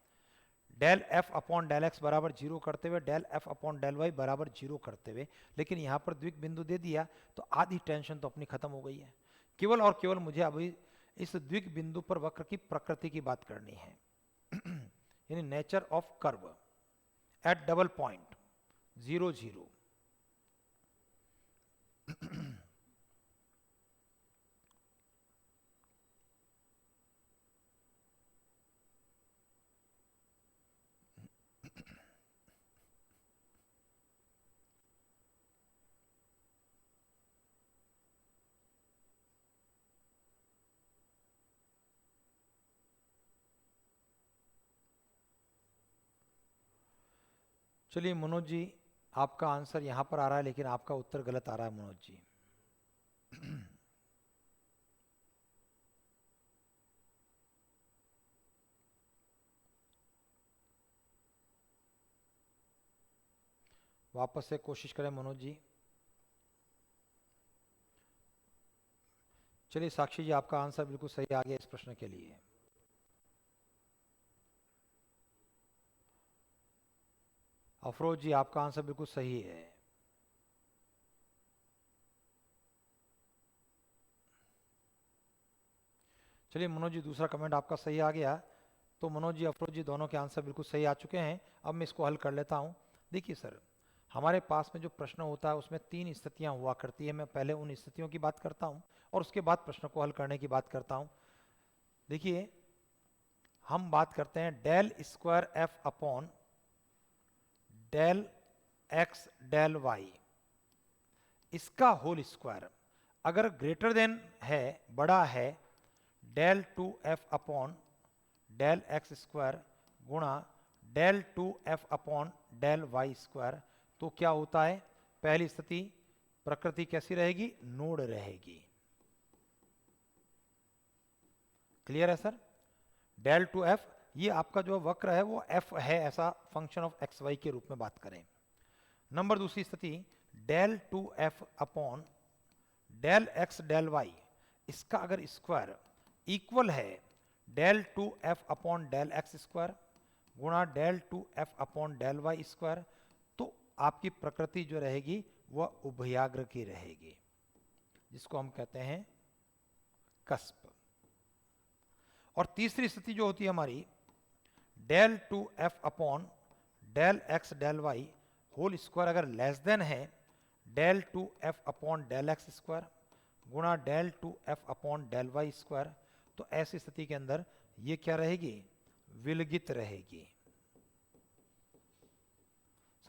Del F upon del X बराबर 0 करते हुए del F upon del Y बराबर 0 करते हुए, लेकिन यहाँ पर द्विक बिंदु दे दिया तो आधी टेंशन तो अपनी खत्म हो गई है। केवल और केवल मुझे अभी इस द्विक बिंदु पर वक्र की प्रकृति की बात करनी है यानी nature of curve at double point 0, 0। चलिए मनोज जी, आपका आंसर यहां पर आ रहा है लेकिन आपका उत्तर गलत आ रहा है मनोज जी। वापस से कोशिश करें मनोज जी। चलिए साक्षी जी, आपका आंसर बिल्कुल सही आ गया इस प्रश्न के लिए। अफरोज जी, आपका आंसर बिल्कुल सही है। चलिए मनोज जी, दूसरा कमेंट आपका सही आ गया। तो मनोज जी अफरोज जी दोनों के आंसर बिल्कुल सही आ चुके हैं। अब मैं इसको हल कर लेता हूं। देखिए सर, हमारे पास में जो प्रश्न होता है उसमें 3 स्थितियां हुआ करती है। मैं पहले उन स्थितियों की बात करता हूं और उसके बाद प्रश्न को हल करने की बात करता हूं। देखिए हम बात करते हैं del square F upon del X del Y, इसका होल स्क्वायर अगर ग्रेटर देन है, बड़ा है, del 2f upon del X square गुणा del 2f upon del Y square, तो क्या होता है? पहली स्थिति प्रकृति कैसी रहेगी? नोड रहेगी। क्लियर है सर? डेल 2f, ये आपका जो वक्र है वो f है, ऐसा फंक्शन ऑफ एक्स वाई के रूप में बात करें। नंबर दूसरी स्थिति del 2f upon del X del Y, इसका अगर स्क्वायर इक्वल है del 2f upon del X square गुणा del 2f upon del Y square, तो आपकी प्रकृति जो रहेगी वह उभयाग्र की रहेगी, जिसको हम कहते हैं कस्प। और तीसरी स्थिति जो होती है हमारी del 2f upon del X del Y whole square अगर लेस देन है del 2f upon del X square गुणा del 2f upon del Y square, तो ऐसी स्थिति के अंदर ये क्या रहेगी? विलगित रहेगी।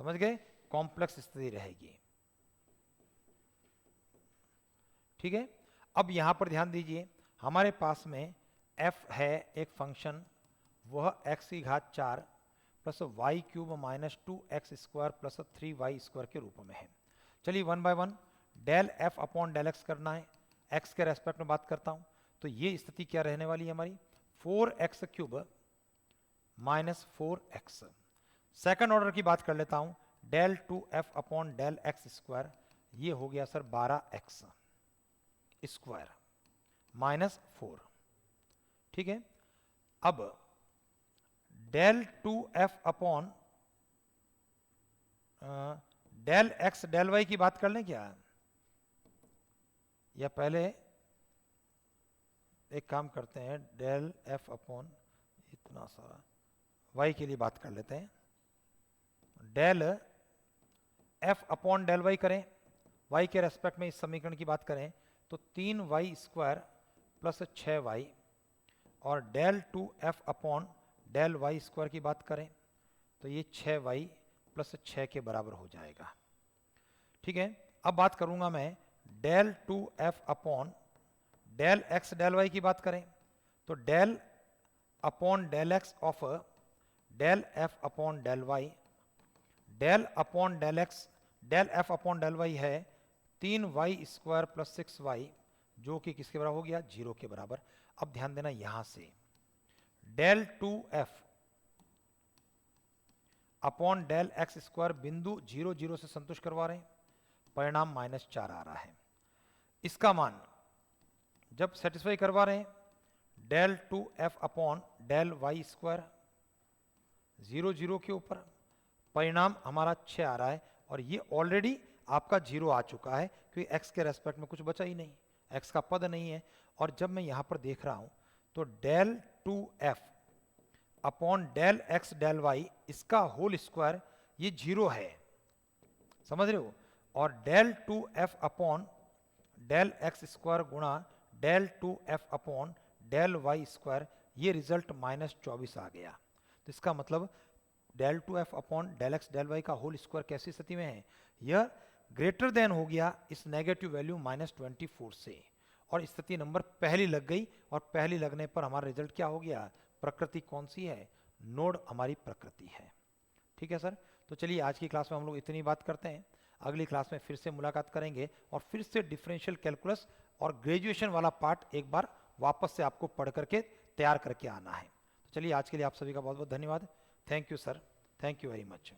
समझ गए? कॉम्प्लेक्स स्थिति रहेगी। ठीक है। अब यहां पर ध्यान दीजिए, हमारे पास में f है एक फंक्शन, वह x की घात 4 plus Y cube minus 2x square plus 3y square के रूप में है। चलिए one by one del f upon del X करना है। x के रेस्पेक्ट में बात करता हूं तो ये स्थिति क्या रहने वाली है हमारी? 4x cube minus 4x। Second order की बात कर लेता हूं, del 2f upon del X square ये हो गया सर 12x स्क्वायर माइनस 4। ठीक है, अब del 2f upon del x del y की बात कर लें क्या, या पहले एक काम करते हैं, डेल f अपॉन इतना सारा y के लिए बात कर लेते हैं। Del f upon del y करें, y के रेस्पेक्ट में इस समीकरण की बात करें तो 3y स्क्वायर प्लस 6y, और del 2f upon del y square की बात करें तो ये 6y प्लस 6 के बराबर हो जाएगा। ठीक है, अब बात करूंगा मैं del 2f upon del x del y की बात करें तो del upon del x of del f upon del y, del upon del x del f upon del y है 3y स्क्वायर प्लस 6y, जो कि किसके बराबर हो गया, 0 के बराबर। अब ध्यान देना यहां से del 2f upon del x square बिंदु 0 0 से संतुष्ट करवा रहे हैं, परिणाम -4 आ रहा है। इसका मान जब सेटिस्फाई करवा रहे हैं del 2f upon del y square 0 0 के ऊपर, परिणाम हमारा 6 आ रहा है, और ये ऑलरेडी आपका 0 आ चुका है क्योंकि x के रेस्पेक्ट में कुछ बचा ही नहीं, x का पद नहीं है। और जब मैं यहां पर देख रहा हूं तो del 2f upon del x del y इसका होल स्क्वायर ये 0 है, समझ रहे हो, और del 2f upon del x square गुणा del 2f upon del y square, ये रिजल्ट -24 आ गया। तो इसका मतलब del 2f upon del x del y का होल स्क्वायर कैसी स्थिति में है, यह ग्रेटर देन हो गया इस नेगेटिव वैल्यू -24 से, और स्थिति नंबर पहली लग गई, और पहली लगने पर हमारा रिजल्ट क्या हो गया, प्रकृति कौन सी है, नोड हमारी प्रकृति है। ठीक है सर, तो चलिए आज की क्लास में हम लोग इतनी बात करते हैं, अगली क्लास में फिर से मुलाकात करेंगे और फिर से डिफरेंशियल कैलकुलस और ग्रेजुएशन वाला पार्ट एक बार वापस से आपको पढ़ करके तैयार करके आना है। तो चलिए आज के लिए आप सभी का बहुत बहुत धन्यवाद। Thank you sir, thank you very much.